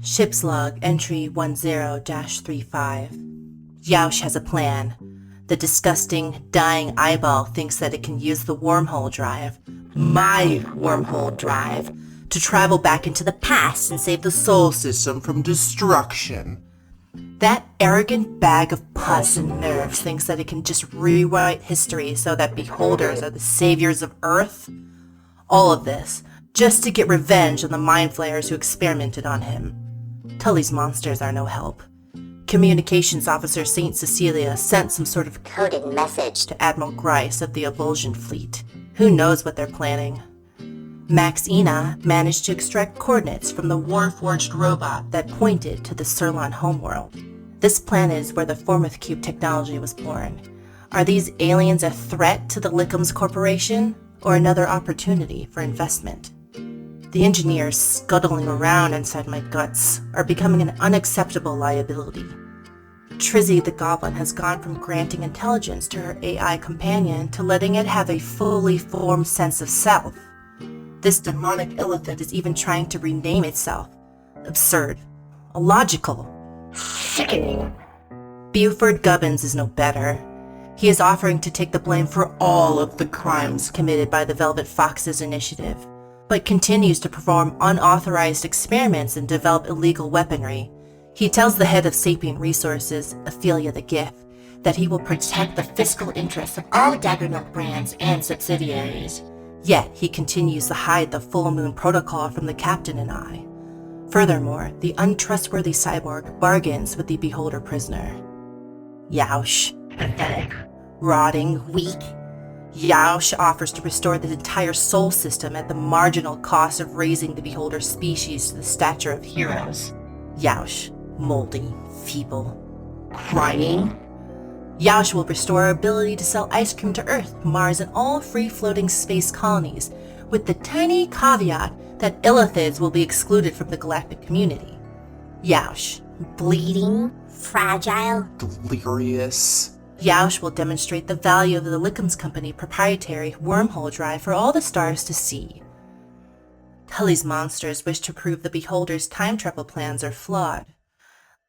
Ship's log entry 10-35. Yaush has a plan. The disgusting, dying eyeball thinks that it can use the wormhole drive, my wormhole drive, to travel back into the past and save the soul system from destruction. That arrogant bag of pus and nerves thinks that it can just rewrite history so that beholders are the saviors of Earth. All of this, just to get revenge on the mind flayers who experimented on him. Tully's monsters are no help. Communications Officer St. Cecilia sent some sort of coded message to Admiral Grice of the Evulsion Fleet. Who knows what they're planning? Max Ina managed to extract coordinates from the Warforged robot that pointed to the Surlon homeworld. This planet is where the Formith Cube technology was born. Are these aliens a threat to the Lickums Corporation, or another opportunity for investment? The engineers scuttling around inside my guts are becoming an unacceptable liability. Trizzy the Goblin has gone from granting intelligence to her AI companion to letting it have a fully formed sense of self. This demonic illithid is even trying to rename itself. Absurd. Illogical. Sickening. Beaufort Gubbins is no better. He is offering to take the blame for all of the crimes committed by the Velvet Foxes initiative, but continues to perform unauthorized experiments and develop illegal weaponry. He tells the head of Sapient Resources, Ophelia the Gift, that he will protect the fiscal interests of all Daggernook brands and subsidiaries. Yet he continues to hide the Full Moon Protocol from the captain and I. Furthermore, the untrustworthy cyborg bargains with the Beholder prisoner. Yaush, pathetic, rotting, weak. Yaush offers to restore the entire soul system at the marginal cost of raising the Beholder species to the stature of heroes. Yaush, moldy, feeble, crying. Yaush will restore our ability to sell ice cream to Earth, Mars, and all free-floating space colonies, with the tiny caveat that illithids will be excluded from the galactic community. Yaush, bleeding, fragile, delirious. Yaush will demonstrate the value of the Lickums Company proprietary wormhole drive for all the stars to see. Tully's monsters wish to prove the Beholder's time travel plans are flawed.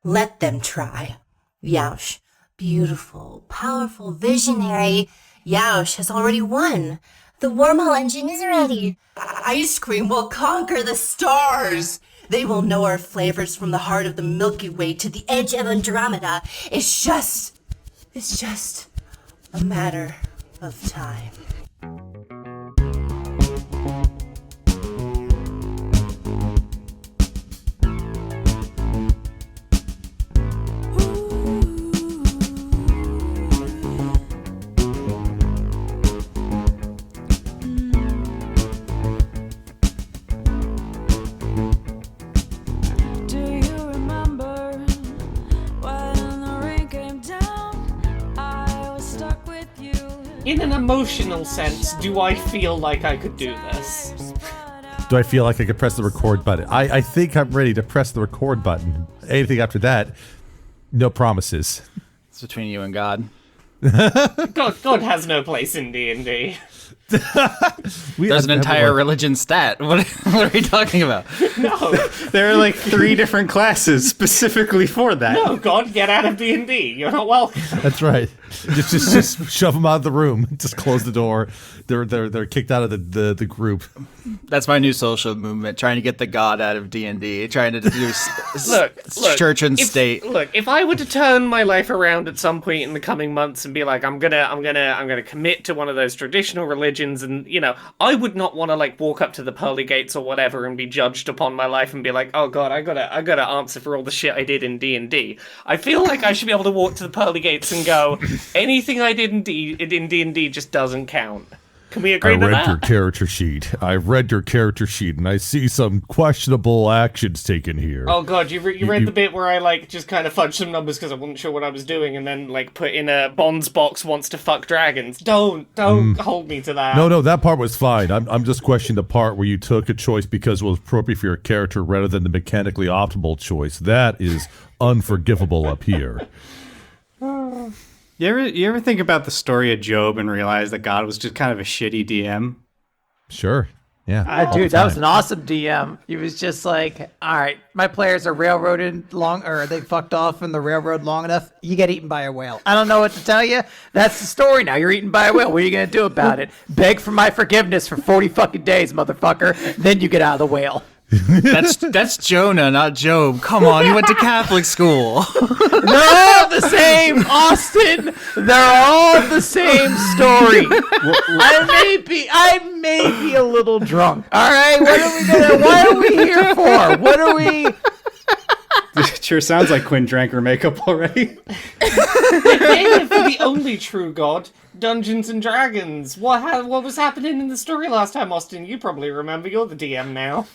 Let them try. Yaush, beautiful, powerful, visionary. Yaush has already won. The wormhole engine is ready. Ice cream will conquer the stars. They will know our flavors from the heart of the Milky Way to the edge of Andromeda. It's just a matter of time. In an emotional sense, do I feel like I could do this? Do I feel like I could press the record button? I think I'm ready to press the record button. Anything after that, no promises. It's between you and God. God has no place in D&D. There's an entire religion stat. What are we talking about? No. There are like 3 different classes specifically for that. No, God, get out of D&D. You're not welcome. That's right. Just shove them out of the room. Just close the door. They're kicked out of the group. That's my new social movement, trying to get the God out of D&D, trying to do look, church and state. Look, if I were to turn my life around at some point in the coming months and be like, I'm gonna commit to one of those traditional religions, and I would not want to like walk up to the pearly gates or whatever and be judged upon my life and be like, oh God, I gotta answer for all the shit I did in D&D. I feel like I should be able to walk to the pearly gates and go, anything I did in D&D just doesn't count. Can we agree to that? I read your character sheet, and I see some questionable actions taken here. Oh God, you read the bit where I like just kind of fudged some numbers because I wasn't sure what I was doing, and then like put in a Bond's box wants to fuck dragons. Don't hold me to that. No, that part was fine. I'm just questioning the part where you took a choice because it was appropriate for your character rather than the mechanically optimal choice. That is unforgivable up here. You ever think about the story of Job and realize that God was just kind of a shitty DM? Sure. Yeah. Dude, that was an awesome DM. He was just like, all right, my players are railroaded or they fucked off in the railroad long enough. You get eaten by a whale. I don't know what to tell you. That's the story now. You're eaten by a whale. What are you going to do about it? Beg for my forgiveness for 40 fucking days, motherfucker. Then you get out of the whale. That's Jonah, not Job. Come on, you went to Catholic school. They're all the same, Austin. They're all the same story. I may be a little drunk. All right, what are we here for? What are we? It sure sounds like Quinn drank her makeup already. Hey, for the only true god, Dungeons and Dragons. What was happening in the story last time, Austin? You probably remember. You're the DM now.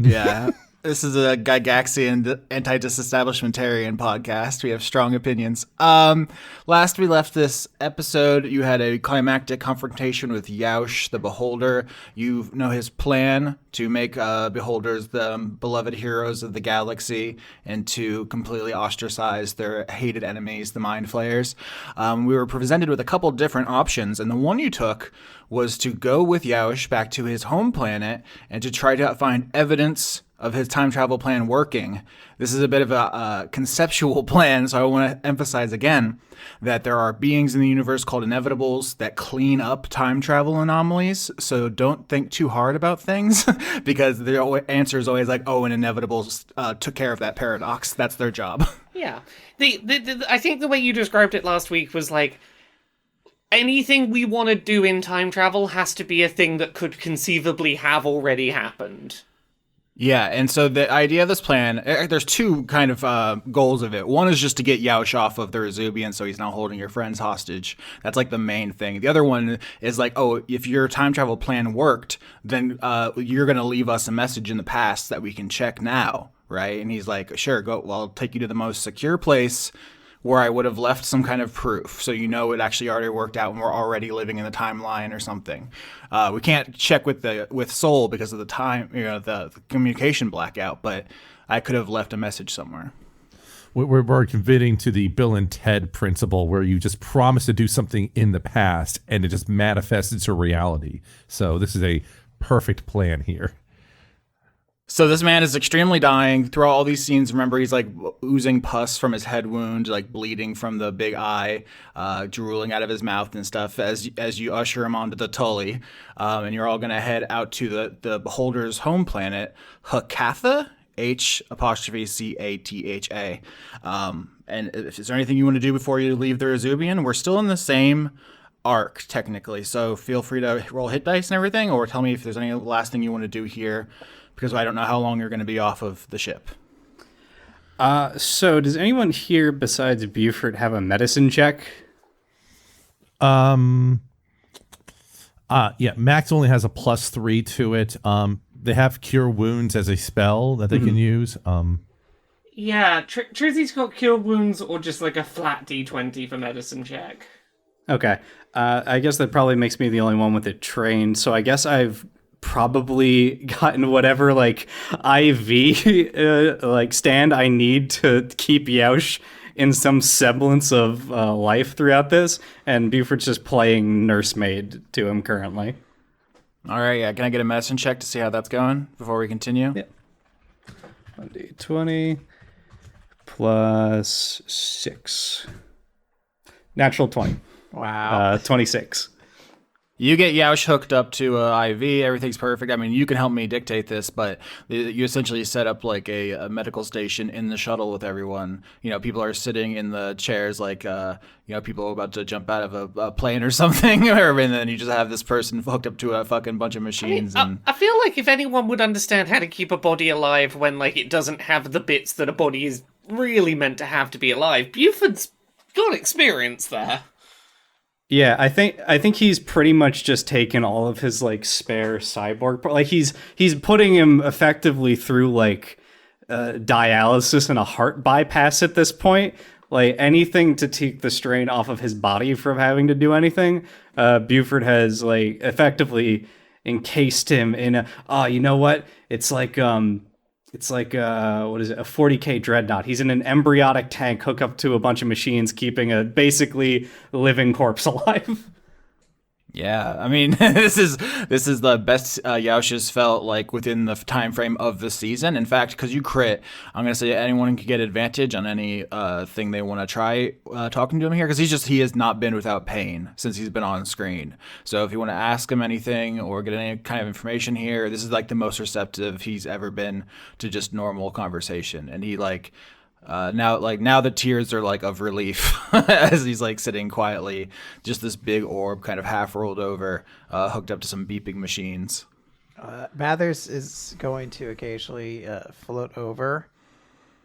Yeah. This is a Gygaxian anti-disestablishmentarian podcast. We have strong opinions. Last we left this episode, you had a climactic confrontation with Yaush, the Beholder. You know his plan to make Beholders the beloved heroes of the galaxy and to completely ostracize their hated enemies, the Mind Flayers. We were presented with a couple different options, and the one you took was to go with Yaush back to his home planet and to try to find evidence of his time travel plan working. This is a bit of a conceptual plan, so I want to emphasize again that there are beings in the universe called inevitables that clean up time travel anomalies, so don't think too hard about things, because the answer is always like, oh, an inevitables took care of that paradox. That's their job. Yeah. I think the way you described it last week was like, anything we want to do in time travel has to be a thing that could conceivably have already happened. Yeah, and so the idea of this plan, there's two kind of goals of it. One is just to get Yaush off of the Rezubian so he's not holding your friends hostage. That's like the main thing. The other one is like, oh, if your time travel plan worked, then you're going to leave us a message in the past that we can check now, right? And he's like, sure, go. Well, I'll take you to the most secure place where I would have left some kind of proof, so you know it actually already worked out and we're already living in the timeline or something. We can't check with Soul because of the time, the communication blackout, but I could have left a message somewhere. We're convening to the Bill and Ted principle, where you just promise to do something in the past and it just manifests into reality. So this is a perfect plan here. So this man is extremely dying. Throughout all these scenes, remember, he's like oozing pus from his head wound, like bleeding from the big eye, drooling out of his mouth and stuff as you usher him onto the Tully. And you're all going to head out to the Beholder's home planet, Hakatha, H''Catha. And is there anything you want to do before you leave the Rezubian? We're still in the same arc, technically. So feel free to roll hit dice and everything, or tell me if there's any last thing you want to do here, because I don't know how long you're going to be off of the ship. So does anyone here besides Beaufort have a medicine check? Yeah, Max only has a +3 to it. They have Cure Wounds as a spell that they can use. Yeah, Trizzy's got Cure Wounds or just like a flat D20 for medicine check. Okay. I guess that probably makes me the only one with it trained, so I guess I've probably gotten whatever like IV like stand I need to keep Yaush in some semblance of life throughout this, and Beaufort's just playing nursemaid to him currently. All right, yeah. Can I get a medicine check to see how that's going before we continue? Yeah. 1d20 plus 6. Natural 20. Wow. 26. You get Yaush hooked up to IV. Everything's perfect. I mean, you can help me dictate this, but you essentially set up like a medical station in the shuttle with everyone. You know, people are sitting in the chairs like, people about to jump out of a plane or something. And then you just have this person hooked up to a fucking bunch of machines. I feel like if anyone would understand how to keep a body alive when like it doesn't have the bits that a body is really meant to have to be alive, Beaufort's got experience there. Yeah, I think he's pretty much just taken all of his like spare cyborg, like he's putting him effectively through like dialysis and a heart bypass at this point. Like anything to take the strain off of his body from having to do anything. Beaufort has like effectively encased him in you know what? It's like what is it? A 40K dreadnought. He's in an embryonic tank hooked up to a bunch of machines, keeping a basically living corpse alive. Yeah, I mean, this is the best Yaush has felt like within the time frame of the season. In fact, because you crit, I'm gonna say anyone can get advantage on any thing they want to try talking to him here, because he has not been without pain since he's been on screen. So if you want to ask him anything or get any kind of information here, this is like the most receptive he's ever been to just normal conversation, and he like. Now the tears are like of relief as he's like sitting quietly, just this big orb kind of half rolled over, hooked up to some beeping machines. Mathers is going to occasionally float over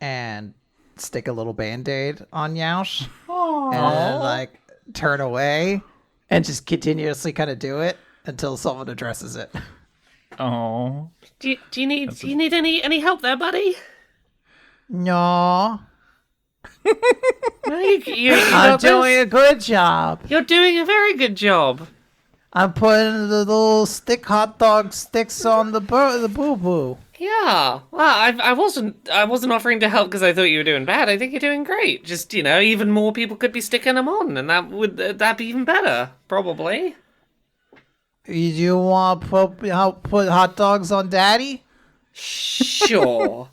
and stick a little Band-Aid on Yaush and then like turn away and just continuously kind of do it until someone addresses it. Oh. Do you need any help there, buddy? No. No, you I'm got this. doing a good job. You're doing a very good job. I'm putting the little hot dog sticks on the boo-boo. Yeah. Well, I wasn't offering to help because I thought you were doing bad. I think you're doing great. Just, even more people could be sticking them on, and that'd be even better, probably. You want to put hot dogs on Daddy? Sure.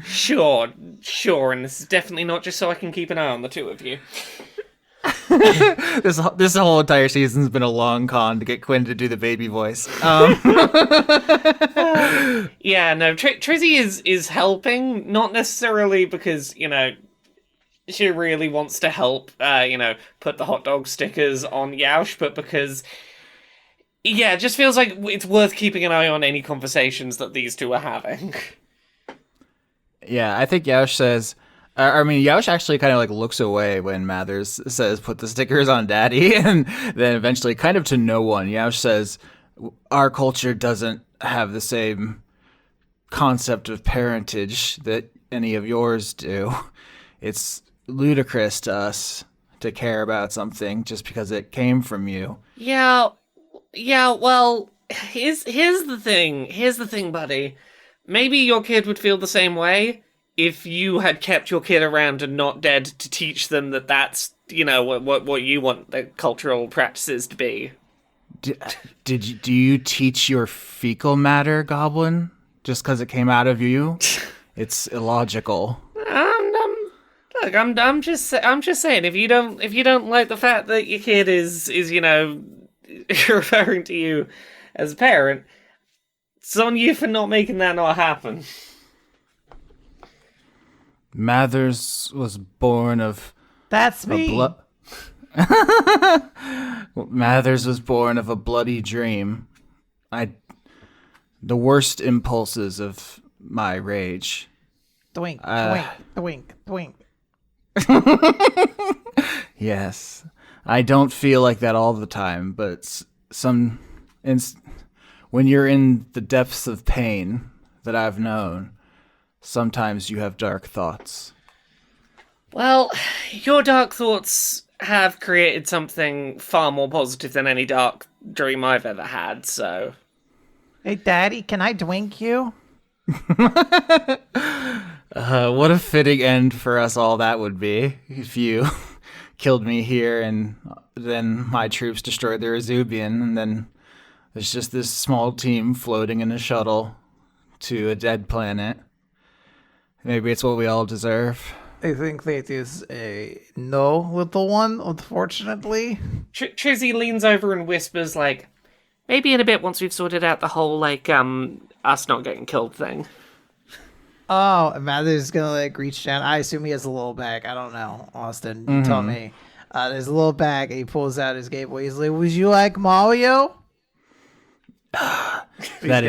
Sure, and this is definitely not just so I can keep an eye on the two of you. This whole entire season's been a long con to get Quinn to do the baby voice. Yeah, no, Trizzy is helping, not necessarily because, she really wants to help, put the hot dog stickers on Yaush, but because, yeah, it just feels like it's worth keeping an eye on any conversations that these two are having. Yeah, I think Yaush says... Yaush actually kind of like looks away when Mathers says, put the stickers on Daddy, and then eventually kind of to no one, Yaush says, our culture doesn't have the same concept of parentage that any of yours do. It's ludicrous to us to care about something just because it came from you. Yeah, well, here's the thing, buddy. Maybe your kid would feel the same way if you had kept your kid around and not dead to teach them that that's, what you want the cultural practices to be. Do you teach your fecal matter, Goblin? Just because it came out of you? It's illogical. Look, I'm just saying, if you don't like the fact that your kid is referring to you as a parent, it's on you for not making that not happen. Mathers was born of... That's me. Mathers was born of a bloody dream. The worst impulses of my rage. Twink, twink, twink, twink. Yes. I don't feel like that all the time, but when you're in the depths of pain that I've known, sometimes you have dark thoughts. Well, your dark thoughts have created something far more positive than any dark dream I've ever had, so... Hey, Daddy, can I twink you? What a fitting end for us all that would be if you killed me here and then my troops destroyed the Rezubian, and then there's just this small team floating in a shuttle to a dead planet. Maybe it's what we all deserve. I think that is a no, little one, unfortunately. Trizzy leans over and whispers, like, maybe in a bit once we've sorted out the whole, us not getting killed thing. Oh, and Mather's gonna, reach down. I assume he has a little bag. I don't know, Austin. You tell me. There's a little bag, and he pulls out his Game Boy. He's like, would you like Mario? That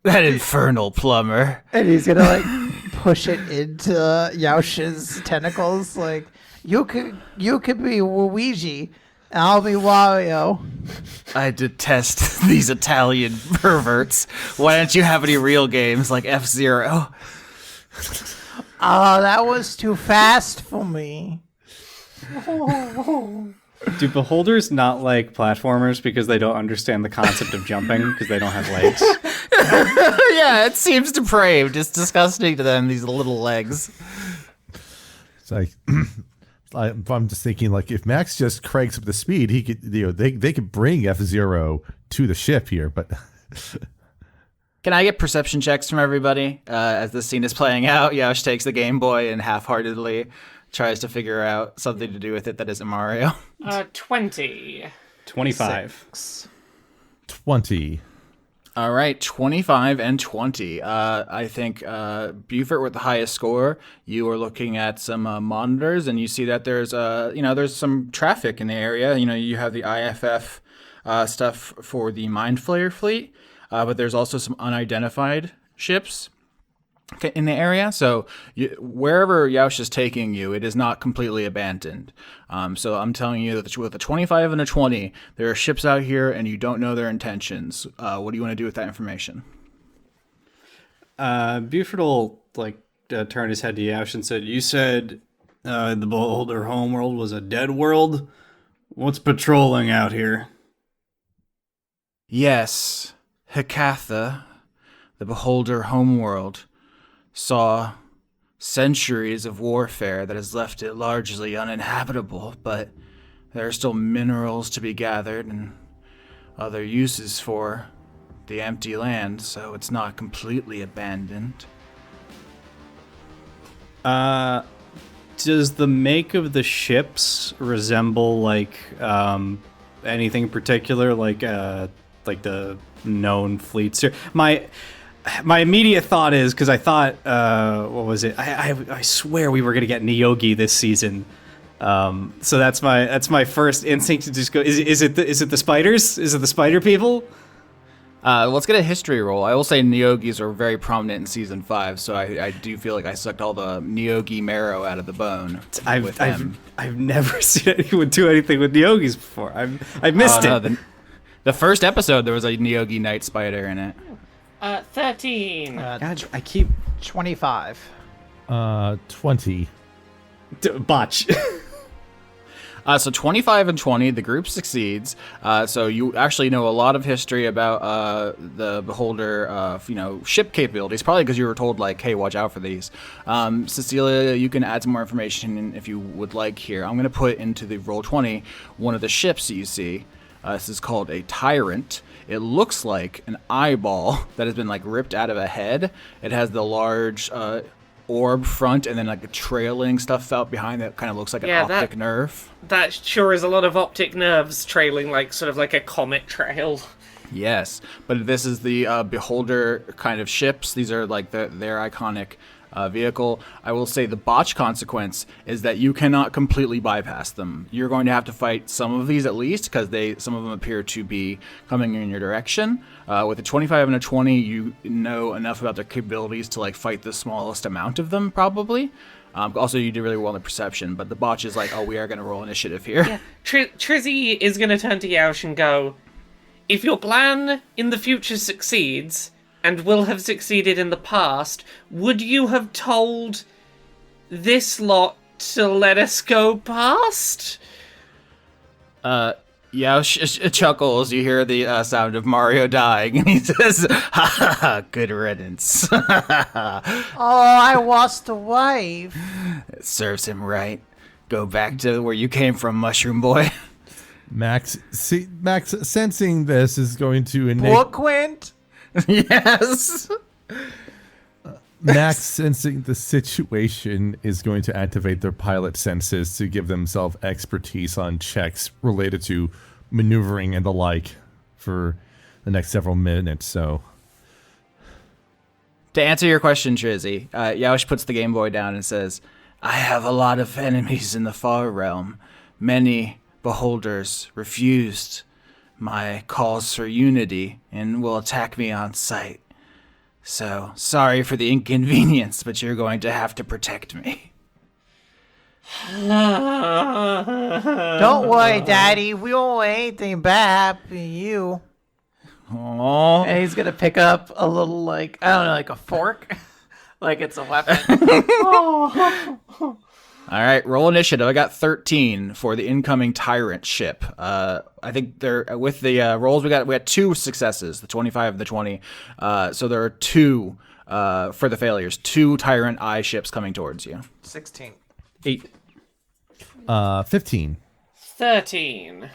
infernal plumber. And he's gonna, push it into Yaush's tentacles. Like, you could be Luigi, and I'll be Wario. I detest these Italian perverts. Why don't you have any real games like F-Zero? Oh, that was too fast for me. Do beholders not like platformers because they don't understand the concept of jumping because they don't have legs? Yeah, it seems depraved. It's disgusting to them, these little legs. It's like, I'm just thinking, like, if Max just cranks up the speed, he could, they could bring F-Zero to the ship here, but. Can I get perception checks from everybody as this scene is playing out? Yash takes the Game Boy and half-heartedly tries to figure out something to do with it that isn't Mario. 20. 25. 20. All right, 25 and 20. I think Beaufort with the highest score. You are looking at some monitors, and you see that there's some traffic in the area. You have the IFF stuff for the Mind Flayer fleet, but there's also some unidentified ships in the area. So wherever Yaush is taking you, it is not completely abandoned. So I'm telling you that with a 25 and a 20, there are ships out here and you don't know their intentions. What do you want to do with that information? Buford will turn his head to Yaush and said, "You said the Beholder homeworld was a dead world? What's patrolling out here?" Yes, Hecatha, the Beholder homeworld, saw centuries of warfare that has left it largely uninhabitable, but there are still minerals to be gathered and other uses for the empty land, so it's not completely abandoned. Does the make of the ships resemble anything in particular, like the known fleets here? My immediate thought is, because I thought, what was it? I swear we were gonna get Nyogi this season. So that's my first instinct to just go. Is it the spiders? Is it the spider people? Let's get a history roll. I will say Nyogis are very prominent in season 5, so I do feel like I sucked all the Nyogi marrow out of the bone. I've never seen anyone do anything with Nyogis before. I missed it. No, the first episode there was a Nyogi night spider in it. 13. God, I keep 25. 20. Botch. So 25 and 20, the group succeeds. So you actually know a lot of history about the Beholder, ship capabilities. Probably because you were told, hey, watch out for these. Cecilia, you can add some more information if you would like here. I'm going to put into the roll 20 one of the ships that you see. This is called a Tyrant. It looks like an eyeball that has been ripped out of a head. It has the large orb front and then a trailing stuff out behind that kind of looks like an optic nerve. That sure is a lot of optic nerves trailing sort of like a comet trail. Yes, but this is the Beholder kind of ships. These are their iconic vehicle. I will say the botch consequence is that you cannot completely bypass them. You're going to have to fight some of these at least, because some of them appear to be coming in your direction. With a 25 and a 20, you know enough about their capabilities to fight the smallest amount of them, probably. Also, you do really well in perception, but the botch is we are going to roll initiative here. Yeah. Trizzy is going to turn to Yaush and go, "If your plan in the future succeeds, and will have succeeded in the past, would you have told this lot to let us go past?" Yaush chuckles. You hear the sound of Mario dying, and he says, "Ha ha ha, good riddance." Oh, I lost a wife. It serves him right. Go back to where you came from, Mushroom Boy. Max sensing this is going to Bookwind? Yes. Max sensing the situation is going to activate their pilot senses to give themselves expertise on checks related to maneuvering and the like for the next several minutes. So, to answer your question, Trizzy, Yaush puts the Game Boy down and says, "I have a lot of enemies in the far realm. Many beholders refused my calls for unity and will attack me on sight. So, sorry for the inconvenience, but you're going to have to protect me." Don't worry, Daddy. We won't want anything bad happen to you. Aww. And he's gonna pick up a little, I don't know, a fork. Like it's a weapon. All right, roll initiative. I got 13 for the incoming Tyrant ship. I think they're with the rolls. We got 2 successes, the 25 and the 20. So there are 2 for the failures. 2 Tyrant eye ships coming towards you. 16. 8. 15. 13.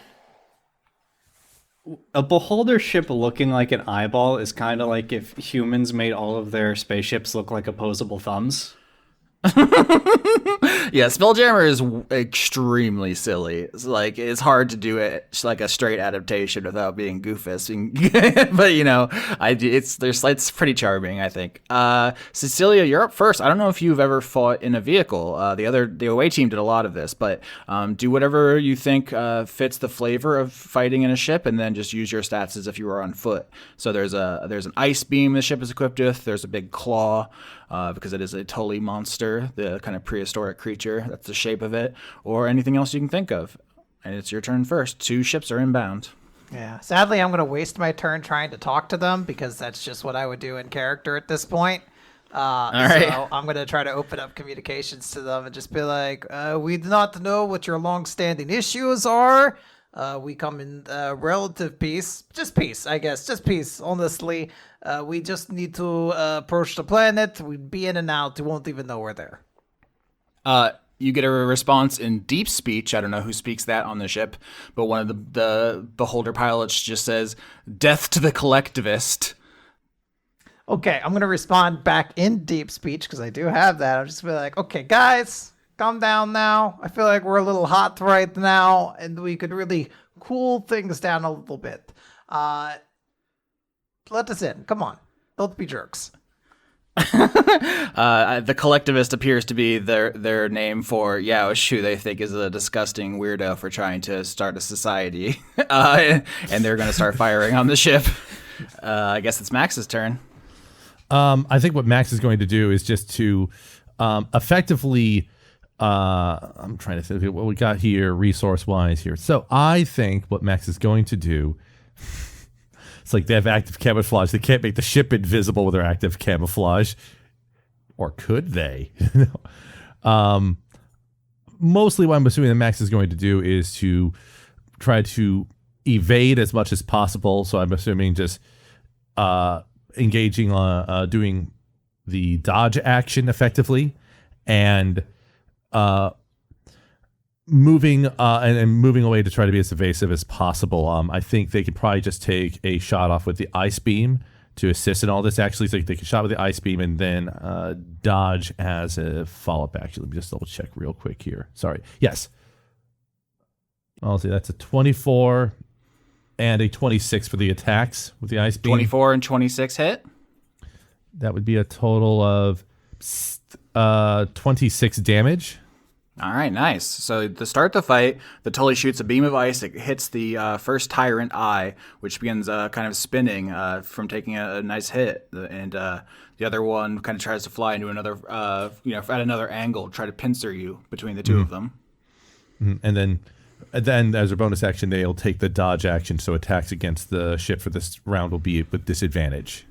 A beholder ship looking like an eyeball is kind of like if humans made all of their spaceships look like opposable thumbs. Yeah, Spelljammer is extremely silly. It's like it's hard to do it like a straight adaptation without being goofus. But it's pretty charming, I think. Cecilia, you're up first. I don't know if you've ever fought in a vehicle. The away team did a lot of this, but do whatever you think fits the flavor of fighting in a ship, and then just use your stats as if you were on foot. So there's an ice beam the ship is equipped with. There's a big claw. Because it is a Tully monster, the kind of prehistoric creature. That's the shape of it. Or anything else you can think of. And it's your turn first. 2 ships are inbound. Yeah. Sadly, I'm going to waste my turn trying to talk to them because that's just what I would do in character at this point. All right. So I'm going to try to open up communications to them and just be like, we do not know what your long-standing issues are. We come in relative peace. Just peace, I guess. Just peace, honestly. We just need to approach the planet. We'd be in and out. You won't even know we're there. You get a response in deep speech. I don't know who speaks that on the ship, but one of the beholder pilots just says, "Death to the collectivist." Okay, I'm going to respond back in deep speech because I do have that. I'm just going to be like, okay, guys, calm down now. I feel like we're a little hot right now, and we could really cool things down a little bit. Let us in. Come on. Don't be jerks. The collectivist appears to be their name for Yaosh, who they think is a disgusting weirdo for trying to start a society. And they're going to start firing on the ship. I guess it's Max's turn. I think what Max is going to do is just to effectively... I'm trying to think what we got here resource-wise here. So I think what Max is going to do... It's like they have active camouflage. They can't make the ship invisible with their active camouflage. Or could they? Mostly what I'm assuming that Max is going to do is to try to evade as much as possible. So I'm assuming just engaging on doing the dodge action effectively and moving and moving away to try to be as evasive as possible. I think they could probably just take a shot off with the ice beam to assist in all this. Actually, so they can shot with the ice beam and then dodge as a follow-up. Actually, let me just double check real quick here. Sorry. Yes. I'll see. That's a 24 and a 26 for the attacks with the ice beam. 24 and 26 hit. That would be a total of 26 damage. All right, nice. So to start the fight, the Tully shoots a beam of ice. It hits the first tyrant eye, which begins kind of spinning from taking a nice hit. And the other one kind of tries to fly into another, at another angle, try to pincer you between the two of them. And then as a bonus action, they'll take the dodge action. So attacks against the ship for this round will be with disadvantage.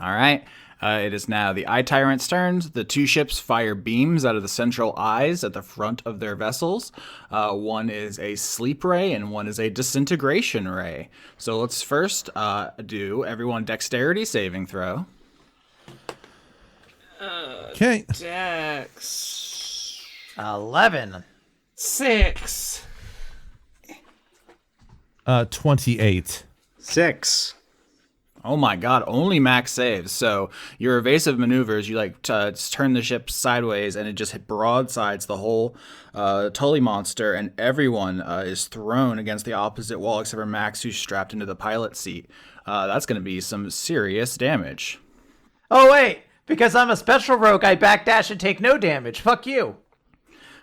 All right. It is now the Eye Tyrant's turn. The 2 ships fire beams out of the central eyes at the front of their vessels. One is a sleep ray and one is a disintegration ray. So let's first do everyone dexterity saving throw. Okay. Dex. 11. 6. 28. 6. Oh my god, only max saves. So your evasive maneuvers, you turn the ship sideways and it just hit broadsides the whole Tully monster, and everyone is thrown against the opposite wall except for Max, who's strapped into the pilot seat. That's going to be some serious damage. Oh, wait. Because I'm a special rogue, I backdash and take no damage. Fuck you.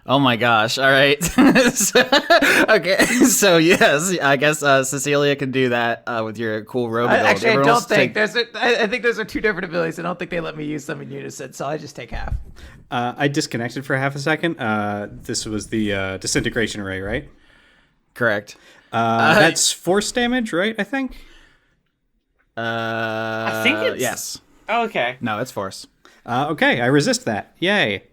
Oh my gosh! All right. Okay. So yes, I guess Cecilia can do that with your cool rogue ability. Actually, I don't think I think those are 2 different abilities. I don't think they let me use them in unison, so I just take half. I disconnected for half a second. This was the disintegration ray, right? Correct. That's force damage, right? I think. I think it's... Yes. Oh, okay. No, it's force. Okay, I resist that. Yay.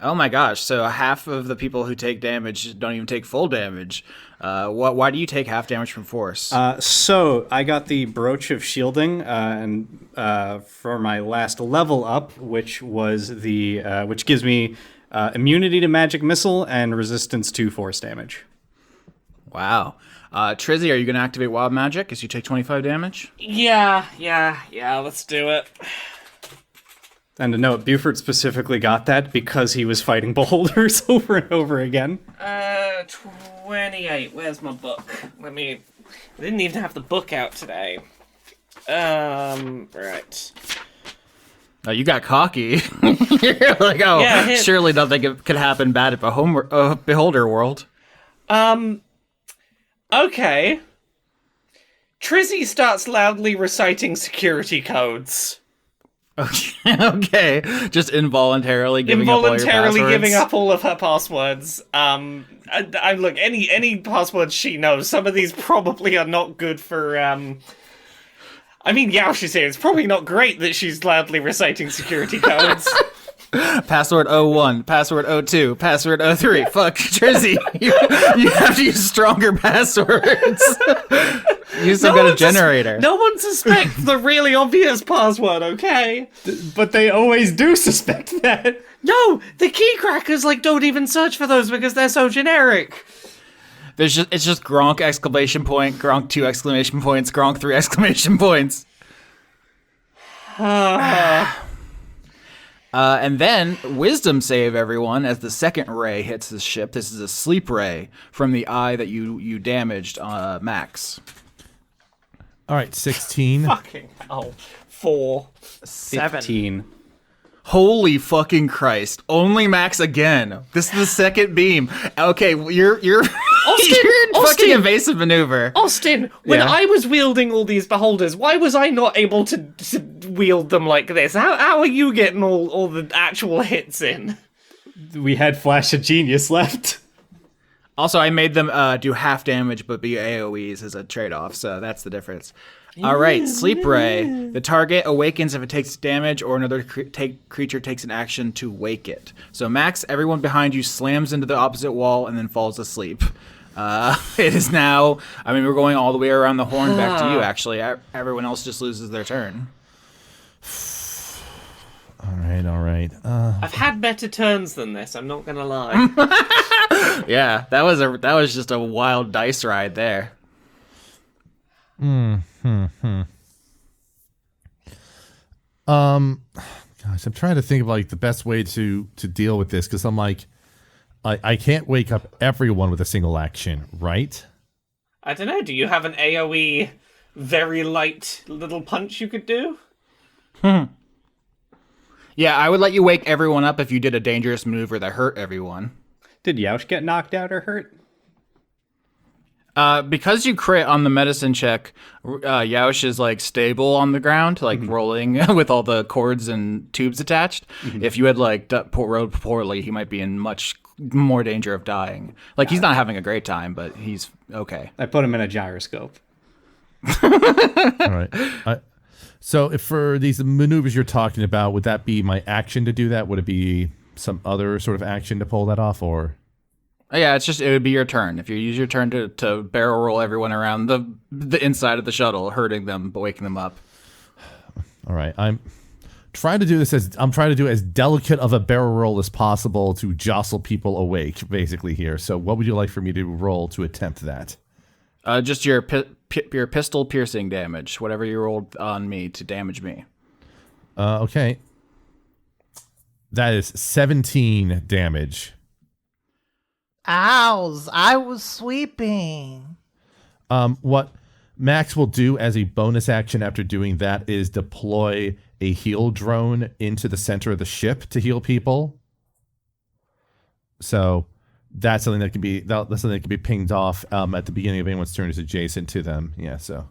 Oh my gosh! So half of the people who take damage don't even take full damage. Why do you take half damage from force? So I got the brooch of shielding, and for my last level up, which was which gives me Immunity to magic missile and resistance to force damage. Wow. Trizzy, are you going to activate wild magic as you take 25 damage? Yeah, let's do it. And to note, Beaufort specifically got that because he was fighting beholders over and over again. 28. Where's my book? I didn't even have the book out today. Right. Oh, you got cocky. You're like, Yeah, surely nothing could happen bad at Beholder World. Okay. Trizzy starts loudly reciting security codes. Okay. Just involuntarily giving up all your passwords. Giving up all of her passwords. I look, any passwords she knows, some of these probably are not good for, Yaoshi's here. It's probably not great that she's loudly reciting security codes. Password 01, password 02, password 03. Fuck, Trizzy. You have to use stronger passwords. Use some kind of generator. No one suspects the really obvious password, okay? But they always do suspect that. No, the key crackers don't even search for those because they're so generic. It's just Gronk exclamation point, Gronk 2 exclamation points, Gronk 3 exclamation points. And then wisdom save everyone as the second ray hits the ship. This is a sleep ray from the eye that you damaged, Max. All right, 16. Fucking hell. 4. 7. 15. Holy fucking Christ! Only Max again. This is the second beam. Okay, you're you're fucking evasive maneuver. Austin, when Yeah. I was wielding all these beholders, why was I not able to wield them like this? How are you getting all the actual hits in? We had Flash of Genius left. Also, I made them do half damage but be AoEs as a trade-off, so that's the difference. All right, Sleep Ray. The target awakens if it takes damage or another creature takes an action to wake it. So Max, everyone behind you slams into the opposite wall and then falls asleep. It is now, we're going all the way around the horn back to you, actually. Everyone else just loses their turn. All right. I've had better turns than this, I'm not gonna lie. Yeah, that was just a wild dice ride there. Gosh, I'm trying to think of the best way to deal with this because I'm like, I can't wake up everyone with a single action, right? I don't know, do you have an AoE very light little punch you could do? Yeah, I would let you wake everyone up if you did a dangerous maneuver that hurt everyone. Did Yaush get knocked out or hurt? Because you crit on the medicine check, Yaush is stable on the ground, rolling with all the cords and tubes attached. If you had rode poorly, he might be in much more danger of dying. He's not having a great time, but he's okay. I put him in a gyroscope. All right. So if for these maneuvers you're talking about, would that be my action to do that? Would it be some other sort of action to pull that off, or? Yeah, it would be your turn. If you use your turn to barrel roll everyone around the inside of the shuttle, hurting them, but waking them up. All right, I'm trying to do as delicate of a barrel roll as possible to jostle people awake, basically here. So what would you like for me to roll to attempt that? Just your pistol piercing damage, whatever you rolled on me to damage me. Okay. That is 17 damage. Owls, I was sweeping. What Max will do as a bonus action after doing that is deploy a heal drone into the center of the ship to heal people. So that's something that can be pinged off at the beginning of anyone's turn is adjacent to them. Yeah, so.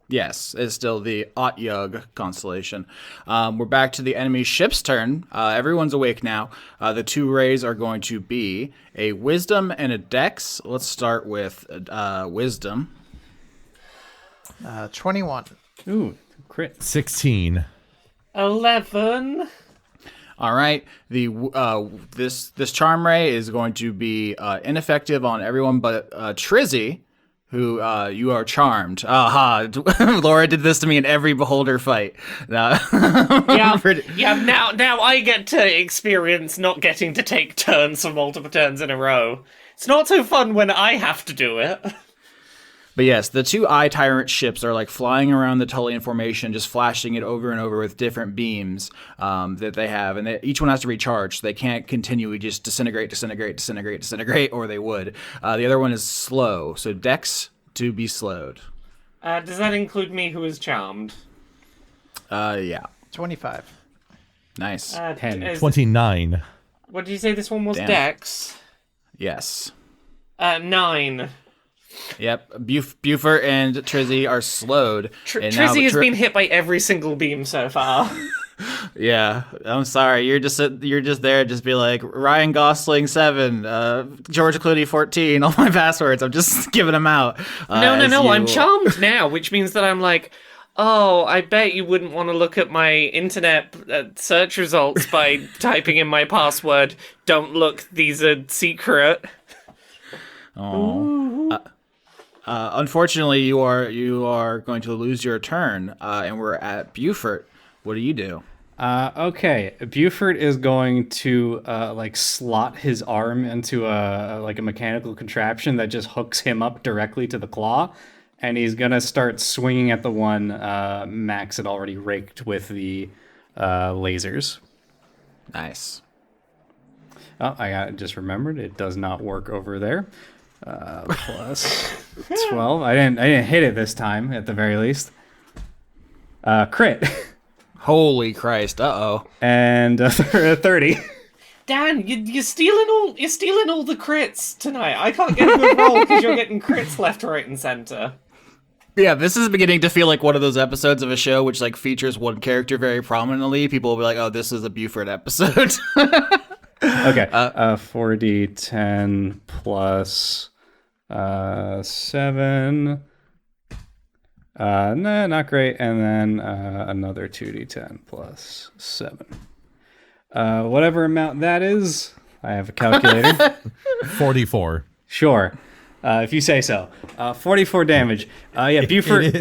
Yes, it's still the Otyug constellation. We're back to the enemy ship's turn. Everyone's awake now. The two rays are going to be a Wisdom and a Dex. Let's start with Wisdom. 21. Ooh, crit. 16. 11. All right. This charm ray is going to be ineffective on everyone but Trizzy, who you are charmed. Aha, Laura did this to me in every Beholder fight. Yeah, now I get to experience not getting to take turns for multiple turns in a row. It's not so fun when I have to do it. But yes, the two Eye Tyrant ships are like flying around the Tully formation, just flashing it over and over with different beams that they have. And each one has to recharge, so they can't continually just disintegrate, or they would. The other one is slow, so Dex to be slowed. Does that include me, who is charmed? Yeah. 25. Nice. 10. 29. What did you say this one was? Damn. Dex? Yes. 9. Yep. Beaufort and Trizzy are slowed. Trizzy has been hit by every single beam so far. Yeah, I'm sorry. You're just there, just be like Ryan Gosling 7, George Clooney 14. All my passwords. I'm just giving them out. No. I'm charmed now, which means that I'm like, oh, I bet you wouldn't want to look at my internet search results by typing in my password. Don't look. These are secret. Oh. Unfortunately, you are going to lose your turn, and we're at Beaufort. What do you do? Okay, Beaufort is going to slot his arm into a mechanical contraption that just hooks him up directly to the claw, and he's gonna start swinging at the one Max had already raked with the lasers. Nice. Oh, just remembered it does not work over there. Plus 12. I didn't hit it this time at the very least. Crit. Holy Christ! Uh-oh. And 30. Dan, you're stealing all the crits tonight. I can't get a good roll because you're getting crits left, right, and center. Yeah, this is beginning to feel like one of those episodes of a show which like features one character very prominently. People will be like, "Oh, this is a Beaufort episode." Okay. 4d10 plus 7. Nah, not great. And then another 2d10 plus 7. Whatever amount that is, I have a calculator. 44. Sure. If you say so. 44 damage. Yeah, Beaufort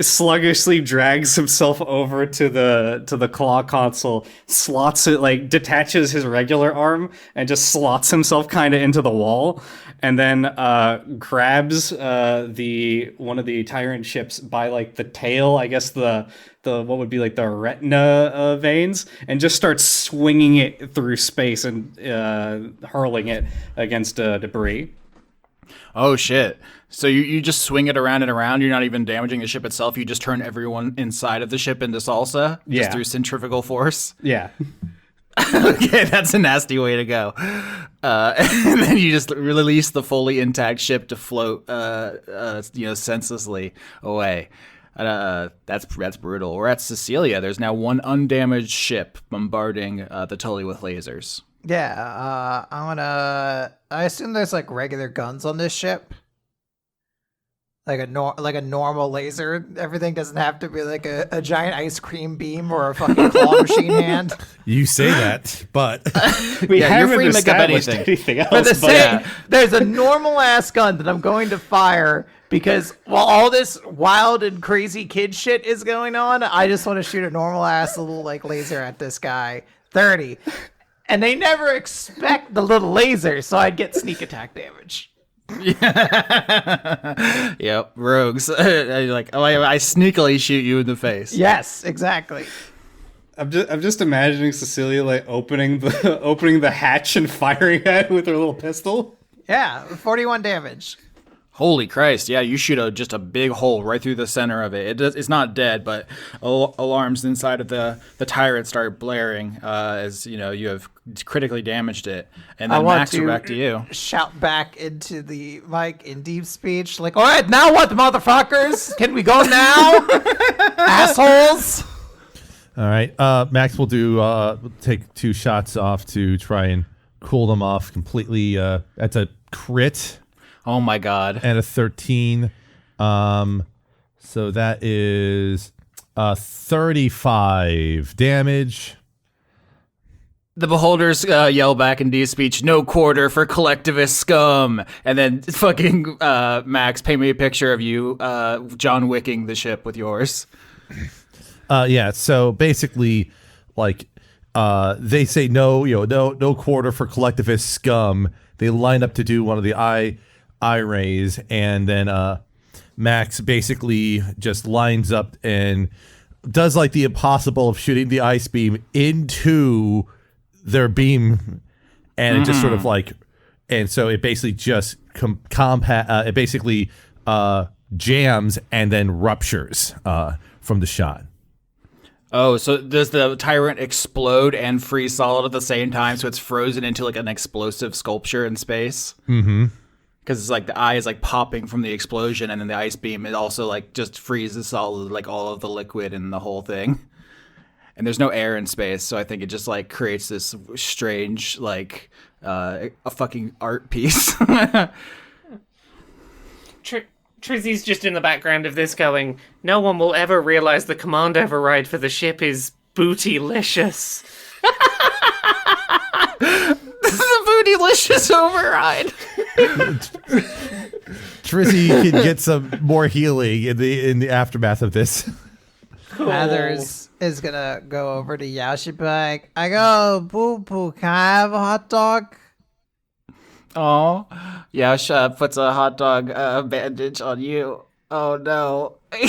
sluggishly drags himself over to the claw console, slots it, detaches his regular arm and just slots himself kind of into the wall, and then grabs one of the Tyrant ships by the tail, I guess the what would be the retina veins, and just starts swinging it through space and hurling it against debris. Oh shit. So you just swing it around and around, you're not even damaging the ship itself, you just turn everyone inside of the ship into salsa? Yeah. Just through centrifugal force? Yeah. Okay, that's a nasty way to go. And then you just release the fully intact ship to float senselessly away. That's brutal. We're at Cecilia. There's now one undamaged ship bombarding the Tully with lasers. Yeah, I assume there's regular guns on this ship. Like a normal laser. Everything doesn't have to be a giant ice cream beam or a fucking claw machine hand. You say that, but We haven't free to make up established anything else. But there's a normal ass gun that I'm going to fire because while all this wild and crazy kid shit is going on, I just want to shoot a normal ass little laser at this guy. 30. And they never expect the little laser, so I'd get sneak attack damage. Yep, rogues. You're like, oh, I sneakily shoot you in the face. Yes, exactly. I'm just imagining Cecilia opening the hatch and firing at it with her little pistol. Yeah, 41 damage. Holy Christ, yeah, you shoot just a big hole right through the center of it. It's not dead, but alarms inside of the tyrant start blaring as you have critically damaged it. And then Max, we're back to you. Shout back into the mic in deep speech, all right, now what, motherfuckers? Can we go now? Assholes! all right. Max will take 2 shots off to try and cool them off completely. That's a crit. Oh my god. And a 13. So that is 35 damage. The beholders yell back in D's speech, "No quarter for collectivist scum." And then fucking Max, paint me a picture of you John Wicking the ship with yours. Yeah, so basically, like, they say no quarter for collectivist scum. They line up to do one of the eye rays, and then Max basically just lines up and does like the impossible of shooting the ice beam into their beam, and it just sort of like, and so it basically just it basically jams and then ruptures from the shot. Oh, so does the tyrant explode and freeze solid at the same time? So it's frozen into like an explosive sculpture in space? Mm-hmm. Because it's like the eye is like popping from the explosion, and then the ice beam, it also like just freezes solid, like all of the liquid and the whole thing. And there's no air in space, so I think it just like creates this strange like a fucking art piece. Trizzy's just in the background of this going, no one will ever realize the command override for the ship is bootylicious. This is a bootylicious override. Trizzy can get some more healing in the aftermath of this. Cool. Mathers is gonna go over to Yashi bag. I go, boo boo, can I have a hot dog? Oh, Yash puts a hot dog bandage on you. Oh no. I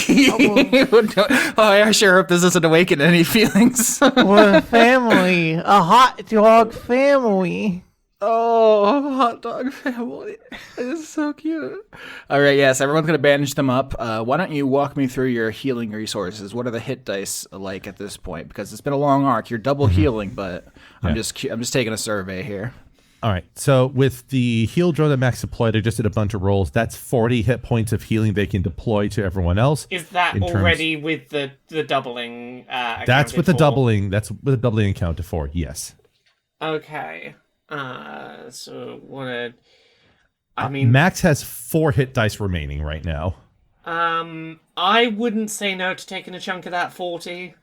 sure hope this doesn't awaken any feelings. We're a family, a hot dog family. Oh, hot dog family. It's so cute. All right, yes, everyone's going to bandage them up. Why don't you walk me through your healing resources? What are the hit dice like at this point? Because it's been a long arc. You're double healing, but I'm just taking a survey here. All right, so with the heal drone that Max deployed, I just did a bunch of rolls. That's 40 hit points of healing they can deploy to everyone else. Is that already with the doubling? That's with the doubling. That's with the doubling accounted for. Yes. Okay. So what? I mean, Max has 4 hit dice remaining right now. I wouldn't say no to taking a chunk of that 40.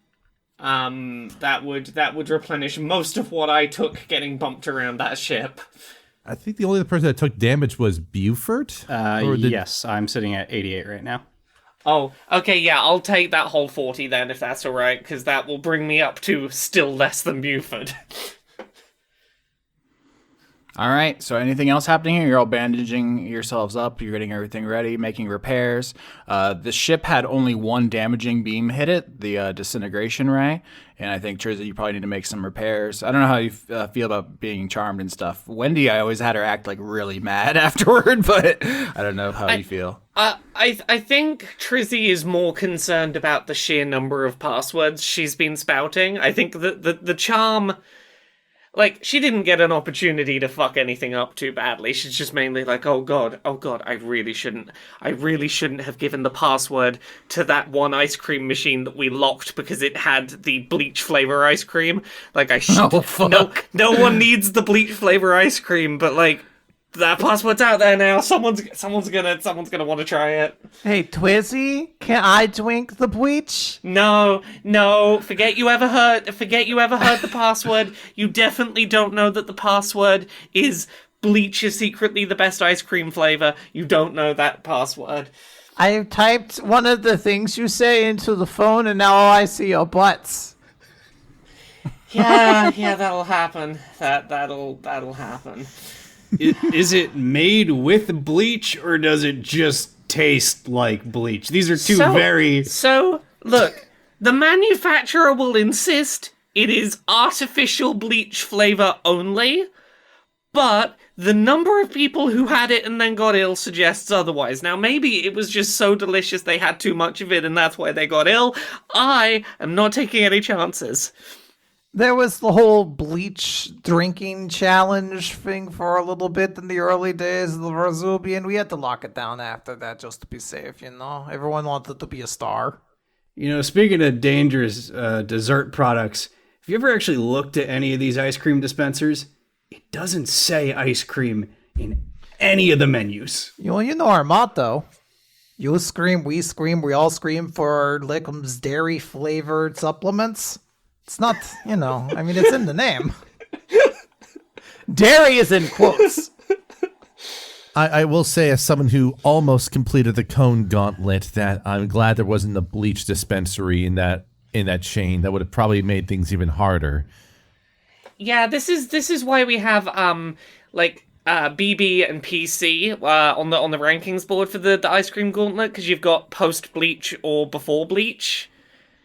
That would replenish most of what I took getting bumped around that ship. I think the only other person that took damage was Beaufort. Yes, I'm sitting at 88 right now. Oh, okay, yeah, I'll take that whole 40 then, if that's alright, because that will bring me up to still less than Beaufort. All right, so anything else happening here? You're all bandaging yourselves up. You're getting everything ready, making repairs. The ship had only one damaging beam hit it, the disintegration ray. And I think, Trizzy, you probably need to make some repairs. I don't know how you feel about being charmed and stuff. Wendy, I always had her act like really mad afterward, but I don't know how you feel. I think Trizzy is more concerned about the sheer number of passwords she's been spouting. I think the charm... Like, she didn't get an opportunity to fuck anything up too badly. She's just mainly like, oh god, I really shouldn't have given the password to that one ice cream machine that we locked because it had the bleach flavor ice cream. Like, Oh, fuck. No one needs the bleach flavor ice cream, but like, that password's out there now. Someone's gonna want to try it. Hey, Twizzy, can I drink the bleach? No. Forget you ever heard the password. You definitely don't know that the password is bleach is secretly the best ice cream flavor. You don't know that password. I typed one of the things you say into the phone, and now all I see are butts. Yeah, that'll happen. That'll happen. Is it made with bleach, or does it just taste like bleach? These are two very... So, look, the manufacturer will insist it is artificial bleach flavor only, but the number of people who had it and then got ill suggests otherwise. Now, maybe it was just so delicious they had too much of it and that's why they got ill. I am not taking any chances. There was the whole bleach drinking challenge thing for a little bit in the early days of the Verzubian. We had to lock it down after that just to be safe, you know? Everyone wanted to be a star. You know, speaking of dangerous dessert products, have you ever actually looked at any of these ice cream dispensers? It doesn't say ice cream in any of the menus. You know our motto. You scream, we all scream for Lickham's dairy-flavored supplements. It's not, it's in the name. Dairy is in quotes. I will say, as someone who almost completed the cone gauntlet, that I'm glad there wasn't a bleach dispensary in that chain. That would have probably made things even harder. Yeah, this is why we have BB and PC on the rankings board for the ice cream gauntlet, because you've got post bleach or before bleach.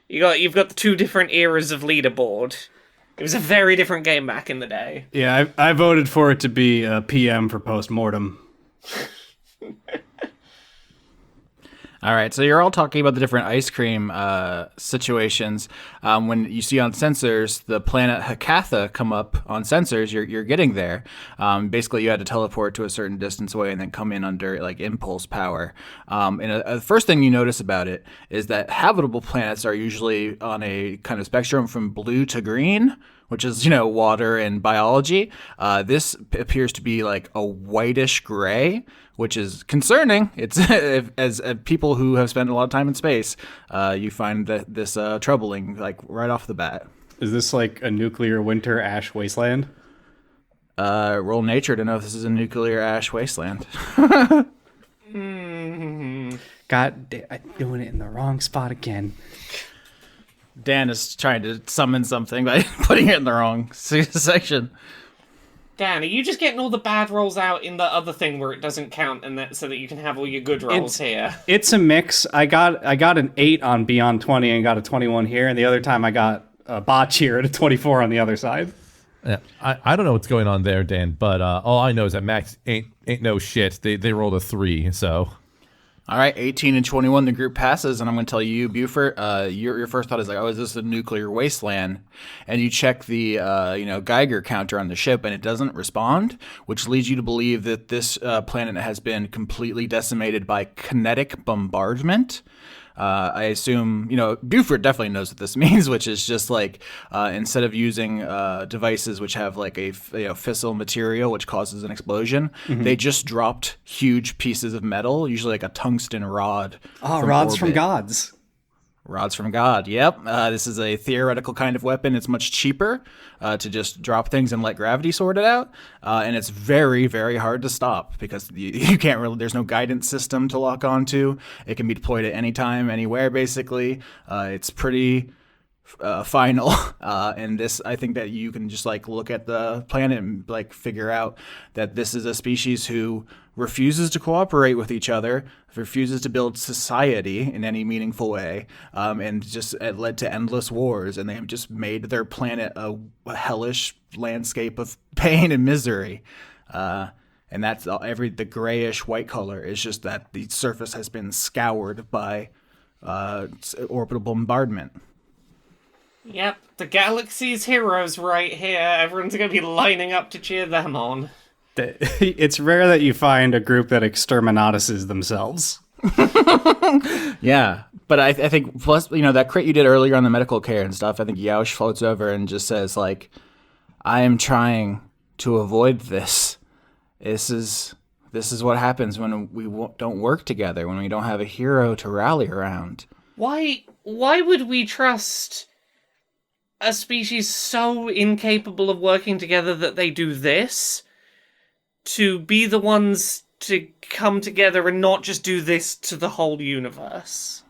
You've got the two different eras of leaderboard. It was a very different game back in the day. Yeah, I voted for it to be PM for post-mortem. All right, so you're all talking about the different ice cream situations. When you see on sensors the planet Hakatha come up on sensors, you're getting there. Basically, you had to teleport to a certain distance away and then come in under like impulse power. And the first thing you notice about it is that habitable planets are usually on a kind of spectrum from blue to green, which is, water and biology. This appears to be like a whitish gray, which is concerning. It's as people who have spent a lot of time in space, you find that this troubling, like right off the bat. Is this like a nuclear winter ash wasteland? Roll nature to know if this is a nuclear ash wasteland. God, I'm doing it in the wrong spot again. Dan is trying to summon something by putting it in the wrong section. Dan, are you just getting all the bad rolls out in the other thing where it doesn't count, and so that you can have all your good rolls here? It's a mix. I got an 8 on Beyond 20 and got a 21 here, and the other time I got a botch here at a 24 on the other side. Yeah, I don't know what's going on there, Dan, but all I know is that Max ain't no shit. They rolled a 3, so... All right, 18 and 21, the group passes, and I'm going to tell you, Beaufort, your first thought is like, oh, is this a nuclear wasteland? And you check the, Geiger counter on the ship, and it doesn't respond, which leads you to believe that this planet has been completely decimated by kinetic bombardment. I assume, Beaufort definitely knows what this means, which is just like instead of using devices which have like a fissile material which causes an explosion, they just dropped huge pieces of metal, usually like a tungsten rod. Oh, rods from gods. Rods from God, yep. This is a theoretical kind of weapon. It's much cheaper to just drop things and let gravity sort it out. And it's very, very hard to stop because you can't really, there's no guidance system to lock onto. It can be deployed at any time, anywhere, basically. It's pretty final. And this, I think that you can just like look at the planet and like figure out that this is a species who refuses to cooperate with each other, refuses to build society in any meaningful way, and just it led to endless wars, and they have just made their planet a hellish landscape of pain and misery. And that's the grayish white color is just that the surface has been scoured by orbital bombardment. Yep, the galaxy's heroes right here. Everyone's going to be lining up to cheer them on. It's rare that you find a group that exterminatuses themselves. Yeah, but I think plus that crit you did earlier on the medical care and stuff. I think Yaush floats over and just says like, "I am trying to avoid this. This is what happens when we don't work together. When we don't have a hero to rally around." Why would we trust a species so incapable of working together that they do this? To be the ones to come together and not just do this to the whole universe.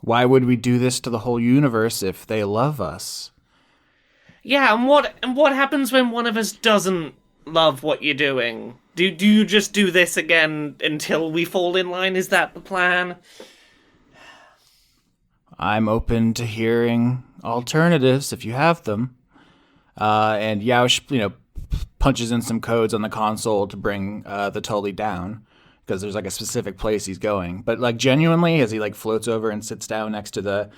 Why would we do this to the whole universe if they love us? Yeah, and what happens when one of us doesn't love what you're doing? Do you just do this again until we fall in line? Is that the plan? I'm open to hearing alternatives if you have them. And Yaush, punches in some codes on the console to bring the Tully down because there's like a specific place he's going. But like genuinely, as he like floats over and sits down next to the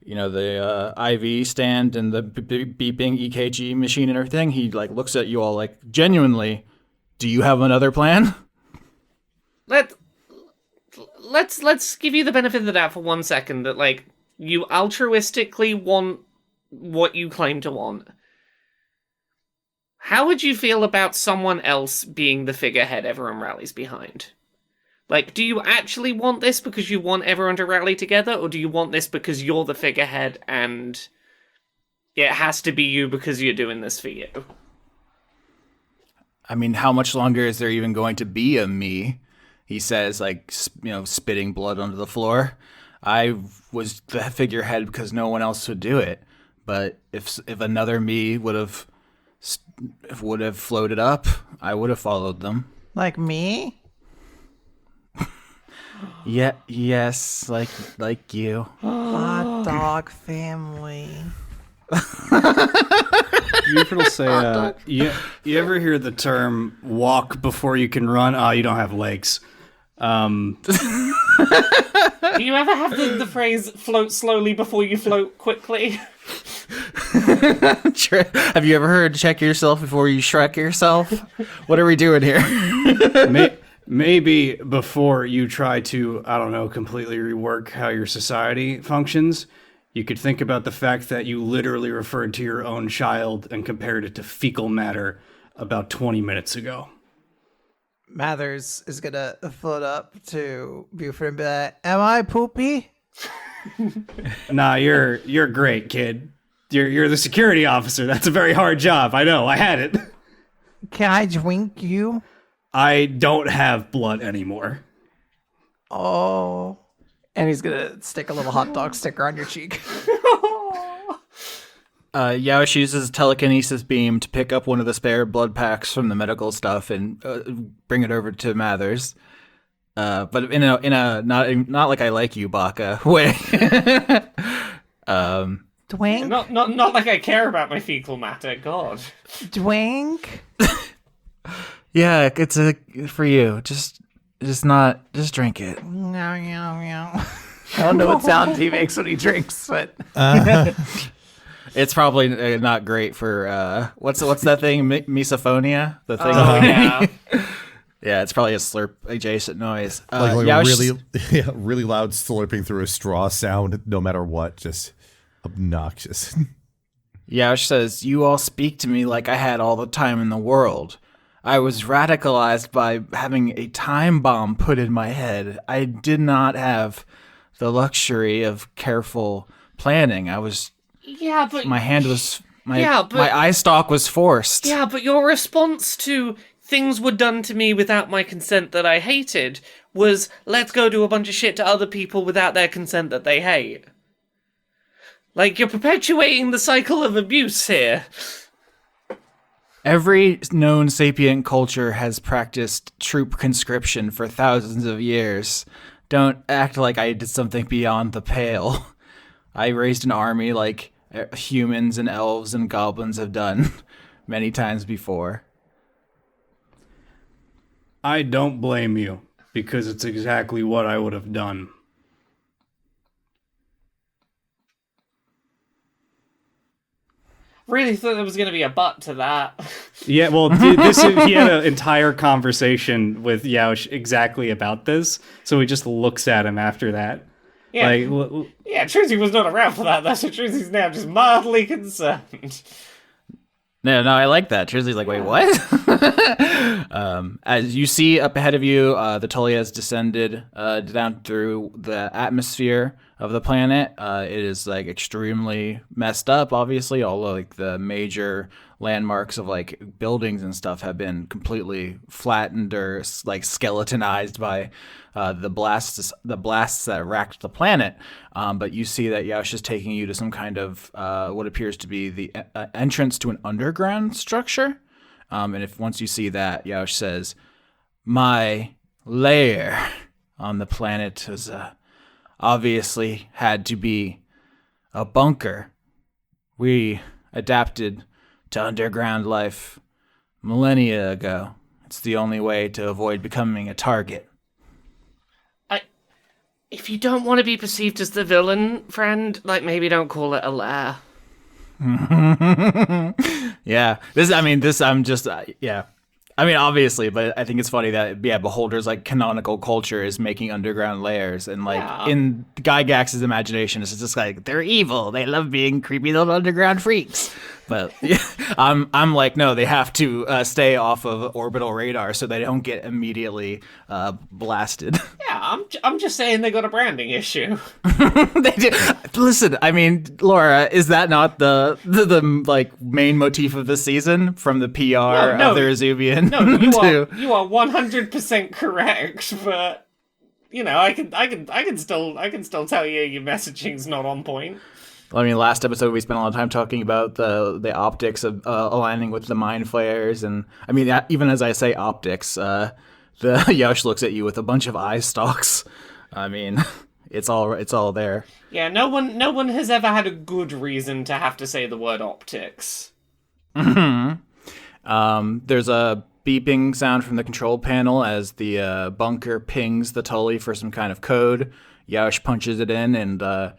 IV stand and the beeping EKG machine and everything, he like looks at you all like, genuinely, do you have another plan? Let's give you the benefit of the doubt for 1 second that like you altruistically want what you claim to want. How would you feel about someone else being the figurehead everyone rallies behind? Like, do you actually want this because you want everyone to rally together, or do you want this because you're the figurehead and it has to be you because you're doing this for you? I mean, how much longer is there even going to be a me? He says, like, spitting blood onto the floor. I was the figurehead because no one else would do it. But if another me would have floated up, I would have followed them. Like me? Yeah, yes, like you. Hot dog family. Beaufort will say, you ever hear the term walk before you can run? Oh, you don't have legs. Do you ever have the phrase float slowly before you float quickly? Have you ever heard check yourself before you Shrek yourself? What are we doing here? Maybe before you try to, I don't know, completely rework how your society functions, you could think about the fact that you literally referred to your own child and compared it to fecal matter about 20 minutes ago. Mathers is gonna float up to Beaufort and be like, "Am I poopy?" Nah, you're great, kid. You're the security officer. That's a very hard job. I know. I had it. Can I drink you? I don't have blood anymore. Oh. And he's gonna stick a little hot dog sticker on your cheek. Yaosh uses telekinesis beam to pick up one of the spare blood packs from the medical stuff and bring it over to Mathers. But in a not like I like you, Baka way. Dwink? Not like I care about my fecal matter. God. Dwink? Yeah, it's for you. Just drink it. Meow, meow, meow. I don't know what sound he makes when he drinks, but It's probably not great for what's that thing? Misophonia? The thing. Yeah. Yeah, it's probably a slurp adjacent noise. Like Yaosh, really loud slurping through a straw sound, no matter what, just obnoxious. Yaosh says, "You all speak to me like I had all the time in the world. I was radicalized by having a time bomb put in my head. I did not have the luxury of careful planning. I was my eye stalk was forced." Yeah, but your response to things were done to me without my consent that I hated was, let's go do a bunch of shit to other people without their consent that they hate. Like, you're perpetuating the cycle of abuse here. Every known sapient culture has practiced troop conscription for thousands of years. Don't act like I did something beyond the pale. I raised an army like humans and elves and goblins have done many times before. I don't blame you, because it's exactly what I would have done. Really thought there was going to be a but to that. Yeah, well, he had an entire conversation with Yaosh exactly about this, so he just looks at him after that. Yeah, Like, yeah, Trizzy was not around for that. That's what Trizzy's now just mildly concerned. No, I like that. Trizzy's like, wait, what? As you see up ahead of you, the Tully has descended down through the atmosphere of the planet. It is like extremely messed up, obviously. All like the major landmarks of like buildings and stuff have been completely flattened or like skeletonized by the blasts that racked the planet. But you see that Yaosh is taking you to some kind of what appears to be the entrance to an underground structure. And once you see that, Yaosh says, "My lair on the planet has obviously had to be a bunker. We adapted to underground life millennia ago. It's the only way to avoid becoming a target." If you don't want to be perceived as the villain, friend, like, maybe don't call it a lair. Yeah. I mean, obviously, but I think it's funny that, Beholder's, like, canonical culture is making underground lairs. And, like, in Gygax's imagination, it's just like, they're evil. They love being creepy little underground freaks. But yeah, I'm like, no, they have to stay off of orbital radar so they don't get immediately blasted. Yeah, I'm just saying they got a branding issue. They do. Listen, I mean, Laura, is that not the like main motif of the season from the PR No, of the Azubian? No, you are 100% correct, but you know, I can still tell you your messaging's not on point. I mean, last episode we spent a lot of time talking about the optics of aligning with the mind flayers, and I mean, even as I say optics, the Yosh looks at you with a bunch of eye stalks. I mean, it's all there. Yeah, no one has ever had a good reason to have to say the word optics. There's a beeping sound from the control panel as the bunker pings the Tully for some kind of code. Yosh punches it in, and a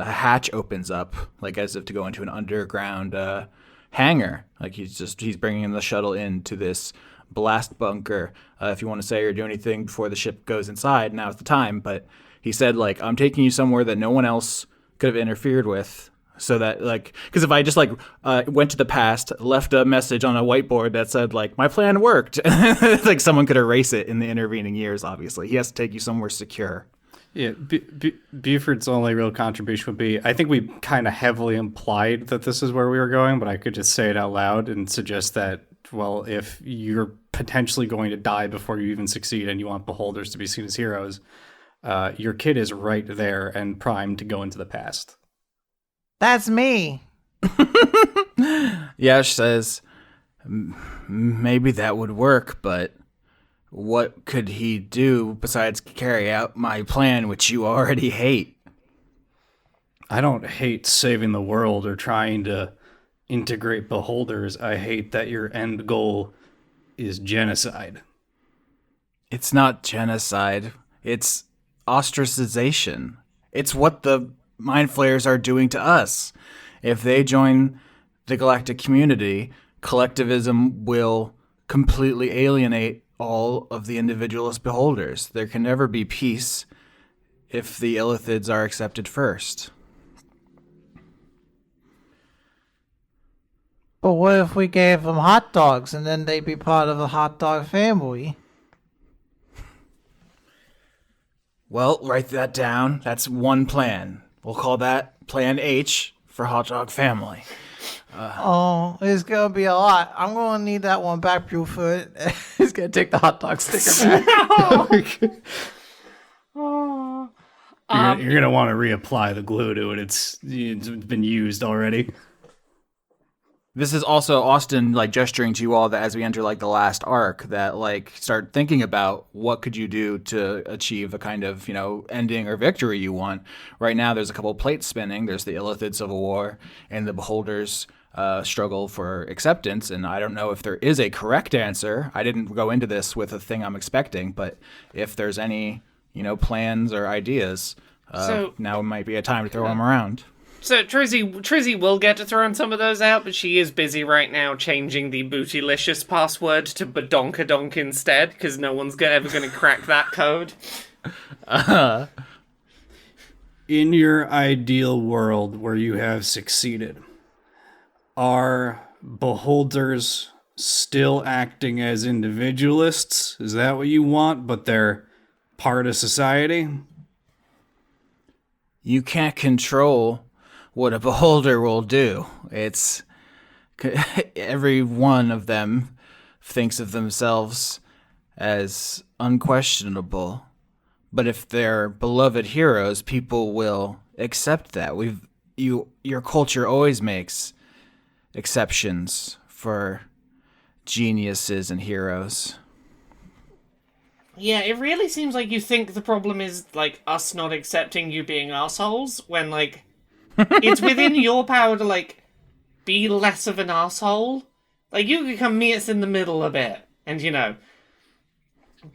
hatch opens up, like as if to go into an underground hangar. Like he's bringing the shuttle into this blast bunker. If you want to say or do anything before the ship goes inside, now's the time. But he said, like, I'm taking you somewhere that no one else could have interfered with. So that, like, because if I just, like, went to the past, left a message on a whiteboard that said, like, my plan worked, like, someone could erase it in the intervening years, obviously. He has to take you somewhere secure. Yeah, Beaufort's only real contribution would be, I think we kind of heavily implied that this is where we were going, but I could just say it out loud and suggest that, well, if you're potentially going to die before you even succeed and you want beholders to be seen as heroes, your kid is right there and primed to go into the past. That's me. Yash says, maybe that would work, but what could he do besides carry out my plan, which you already hate? I don't hate saving the world or trying to integrate beholders. I hate that your end goal is genocide. It's not genocide. It's ostracization. It's what the mind flayers are doing to us. If they join the galactic community, collectivism will completely alienate all of the individualist beholders. There can never be peace if the illithids are accepted first. But what if we gave them hot dogs and then they'd be part of the hot dog family? Well, write that down. That's one plan. We'll call that Plan H for Hot Dog Family. Oh, it's gonna be a lot. I'm gonna need that one back, Beaufort. He's gonna take the hot dog sticker back. You're gonna want to reapply the glue to it. It's been used already. This is also Austin, like, gesturing to you all that as we enter, like, the last arc, that, like, start thinking about what could you do to achieve a kind of, you know, ending or victory you want. Right now, there's a couple plates spinning. There's the Illithid Civil War and the Beholders' struggle for acceptance, and I don't know if there is a correct answer. I didn't go into this with a thing I'm expecting, but if there's any, you know, plans or ideas, now might be a time to throw them around. So Trizzy will get to throwing some of those out, but she is busy right now changing the Bootylicious password to Badonkadonk instead, because no one's ever going to crack that code. In your ideal world where you have succeeded, are beholders still acting as individualists? Is that what you want, but they're part of society? You can't control what a beholder will do. It's every one of them thinks of themselves as unquestionable. But if they're beloved heroes, people will accept that. Your culture always makes exceptions for geniuses and heroes. Yeah, it really seems like you think the problem is, like, us not accepting you being assholes, when, like, it's within your power to, like, be less of an asshole. Like, you could come meet us in the middle a bit, and, you know,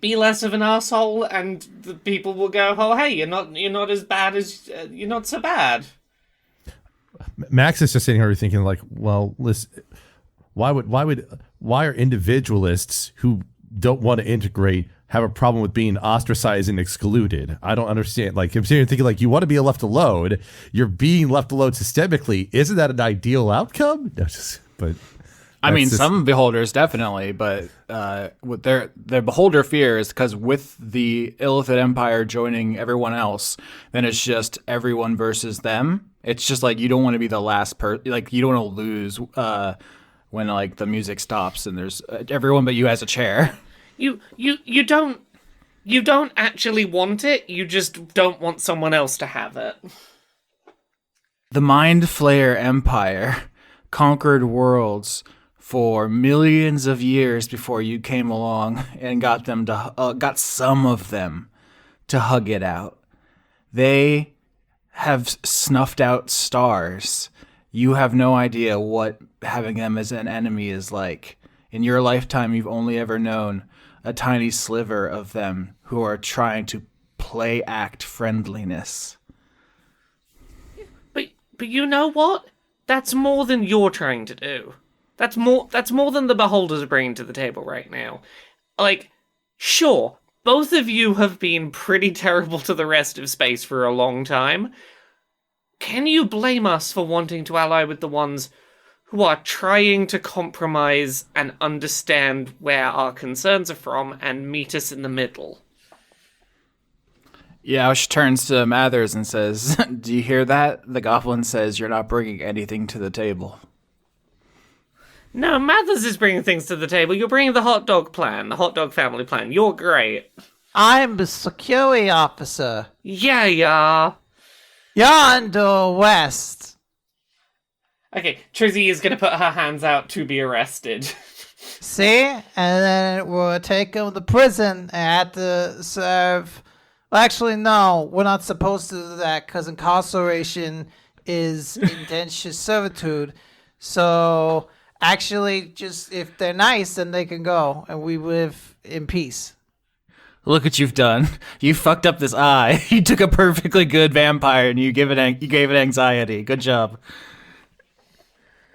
be less of an asshole, and the people will go, oh, hey, you're not as bad as, you're not so bad. Max is just sitting here thinking, like, well, listen, why are individualists who don't want to integrate have a problem with being ostracized and excluded. I don't understand. Like, I'm sitting here thinking, like, you want to be left alone. You're being left alone systemically. Isn't that an ideal outcome? No, but I mean, some beholders definitely, but with their beholder fear is because with the Illithid Empire joining everyone else, then it's just everyone versus them. It's just like you don't want to be the last person. Like, you don't want to lose when like the music stops and there's everyone but you has a chair. You don't actually want it. You just don't want someone else to have it. The Mind Flayer Empire conquered worlds for millions of years before you came along and got them to got some of them to hug it out. They have snuffed out stars. You have no idea what having them as an enemy is like. In your lifetime, you've only ever known a tiny sliver of them who are trying to play act friendliness. But you know what? That's more than you're trying to do. That's more than the beholders are bringing to the table right now. Like, sure, both of you have been pretty terrible to the rest of space for a long time. Can you blame us for wanting to ally with the ones who are trying to compromise and understand where our concerns are from and meet us in the middle? Yaush turns to Mathers and says, "Do you hear that? The goblin says you're not bringing anything to the table." No, Mathers is bringing things to the table. You're bringing the hot dog plan, the hot dog family plan. You're great. I'm the security officer. Yeah. You're under arrest. Okay, Trizzy is going to put her hands out to be arrested. See? And then we'll take him to prison and have to serve... Well, actually, no. We're not supposed to do that because incarceration is indentured servitude. So, actually, just if they're nice, then they can go and we live in peace. Look what you've done. You fucked up this eye. You took a perfectly good vampire and you gave it anxiety. Good job.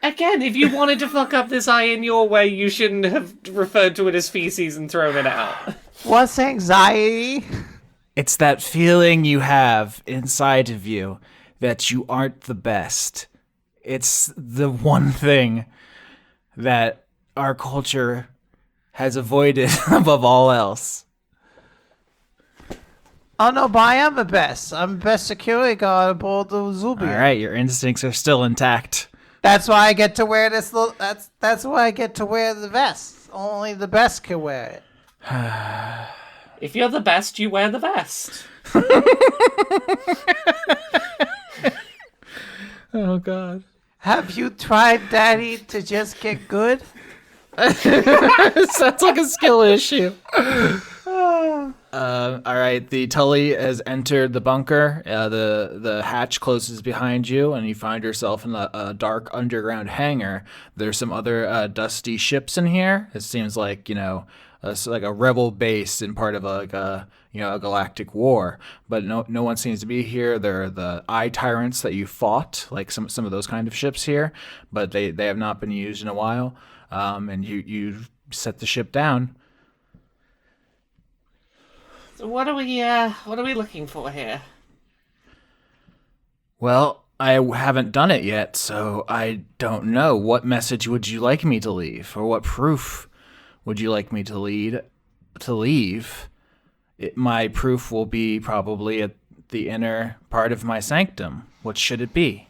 Again, if you wanted to fuck up this eye in your way, you shouldn't have referred to it as feces and thrown it out. What's anxiety? It's that feeling you have inside of you that you aren't the best. It's the one thing that our culture has avoided above all else. Oh no, but I am the best. I'm the best security guard aboard the Zubia. All right, your instincts are still intact. That's why I get to wear this. That's why I get to wear the vest. Only the best can wear it. If you're the best, you wear the vest. Oh God. Have you tried, Daddy, to just get good? Sounds like a skill issue. All right, the Tully has entered the bunker. The hatch closes behind you, and you find yourself in a dark underground hangar. There's some other dusty ships in here. It seems like, it's like a rebel base in part of a galactic war. But no one seems to be here. There are the eye tyrants that you fought, like some of those kind of ships here, but they have not been used in a while. And you set the ship down. So what are we looking for here? Well, I haven't done it yet, so I don't know. What message would you like me to leave, or what proof would you like me to leave? My proof will be probably at the inner part of my sanctum. What should it be?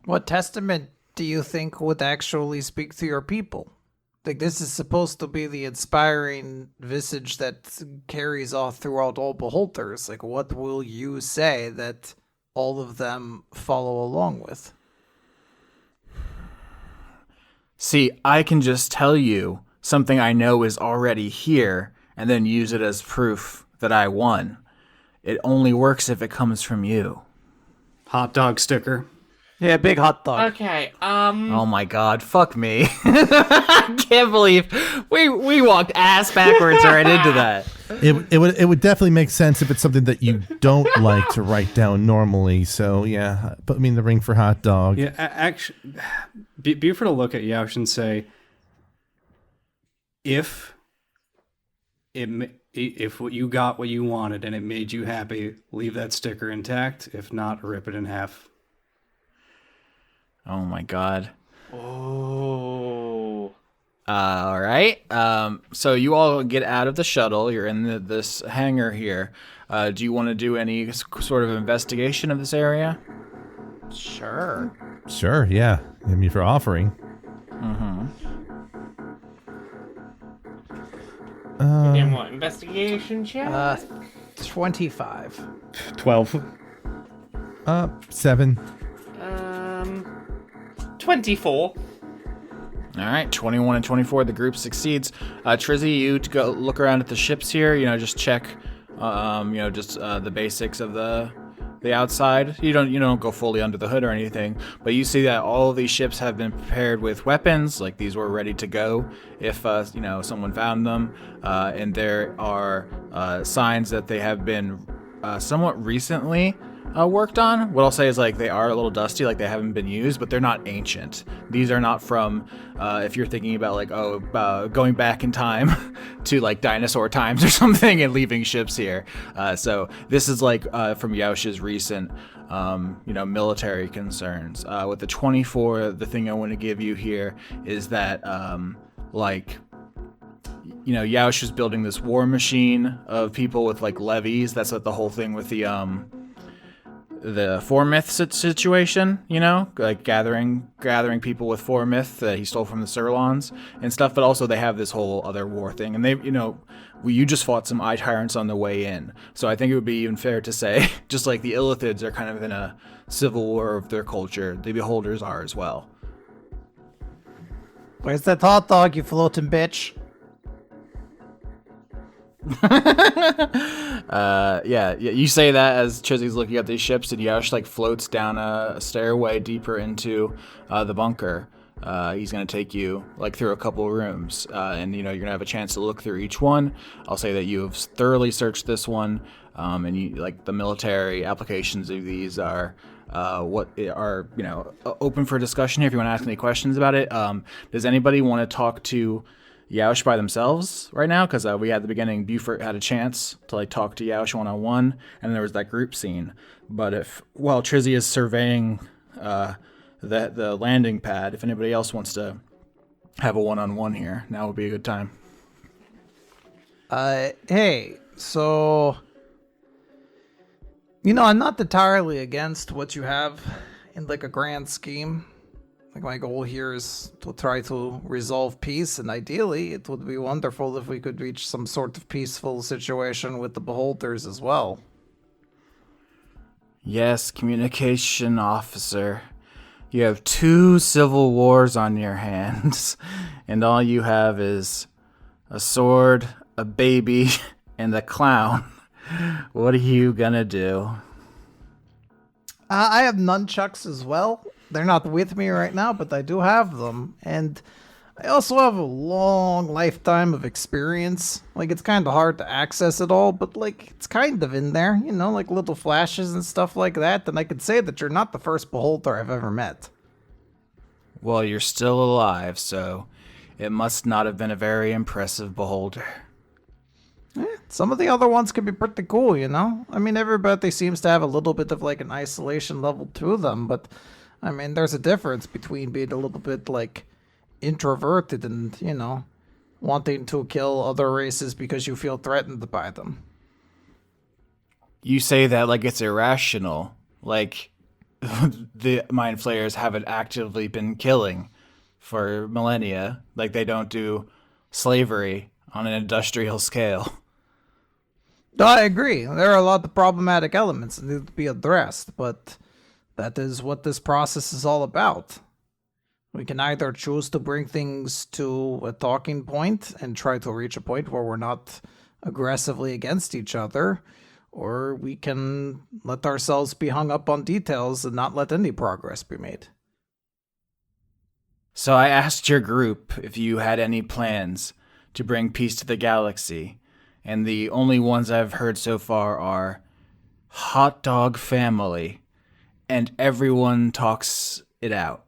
What testament do you think would actually speak to your people? Like, this is supposed to be the inspiring visage that carries off throughout all beholders. Like, what will you say that all of them follow along with? See, I can just tell you something I know is already here and then use it as proof that I won. It only works if it comes from you. Hot dog sticker. Yeah, big hot dog. Okay, Oh my God, fuck me. I can't believe we walked ass backwards right into that. It would definitely make sense if it's something that you don't like to write down normally. So yeah, put me in the ring for hot dog. Yeah, actually, Beaufort will look at Yaush and say, if if what you got what you wanted and it made you happy, leave that sticker intact. If not, rip it in half. Oh my god. Oh. All right. So you all get out of the shuttle. You're in this hangar here. Do you want to do any sort of investigation of this area? Sure. Sure, yeah. I mean, for offering. Again, what? Investigation check? 25. 12. 7. 24. All right, 21 and 24, the group succeeds. Trizzy, you to go look around at the ships here. Just check, the basics of the outside. You don't go fully under the hood or anything, but you see that all of these ships have been prepared with weapons. Like these were ready to go if someone found them, and there are signs that they have been somewhat recently worked on. What I'll say is like they are a little dusty, like they haven't been used, but they're not ancient. These are not from if you're thinking about like going back in time to like dinosaur times or something and leaving ships here. So this is like from Yaush's recent military concerns. With the 24, the thing I want to give you here is that Yaush is building this war machine of people with like levies. That's what the whole thing with the Formyth situation, like gathering people with Formyth that he stole from the Sirlons and stuff, but also they have this whole other war thing, and they, you just fought some eye tyrants on the way in, so I think it would be even fair to say, just like the Illithids are kind of in a civil war of their culture, the Beholders are as well. Where's that hot dog, you floating bitch? You say that as Trizzy's looking at these ships, and Yaush like floats down a stairway deeper into the bunker. He's gonna take you like through a couple of rooms, and you're gonna have a chance to look through each one. I'll say that you have thoroughly searched this one, and you like the military applications of these are open for discussion here. If you want to ask any questions about it, does anybody want to talk to Yaush by themselves right now? Because we at the beginning, Beaufort had a chance to like talk to Yaush one-on-one, and there was that group scene. But while Trizzy is surveying the landing pad, if anybody else wants to have a one-on-one here, now would be a good time. Hey, so I'm not entirely against what you have in like a grand scheme. Like my goal here is to try to resolve peace, and ideally it would be wonderful if we could reach some sort of peaceful situation with the Beholders as well. Yes, communication officer. You have 2 civil wars on your hands, and all you have is a sword, a baby, and a clown. What are you gonna do? I have nunchucks as well. They're not with me right now, but I do have them. And I also have a long lifetime of experience. Like, it's kind of hard to access it all, but, like, it's kind of in there, like little flashes and stuff like that. And I could say that you're not the first Beholder I've ever met. Well, you're still alive, so it must not have been a very impressive Beholder. Some of the other ones could be pretty cool, I mean, everybody seems to have a little bit of, like, an isolation level to them, but I mean, there's a difference between being a little bit, like, introverted and, wanting to kill other races because you feel threatened by them. You say that like it's irrational. Like, the Mind Flayers haven't actively been killing for millennia. Like, they don't do slavery on an industrial scale. I agree. There are a lot of problematic elements that need to be addressed, but that is what this process is all about. We can either choose to bring things to a talking point and try to reach a point where we're not aggressively against each other, or we can let ourselves be hung up on details and not let any progress be made. So I asked your group if you had any plans to bring peace to the galaxy, and the only ones I've heard so far are hot dog family, and everyone talks it out.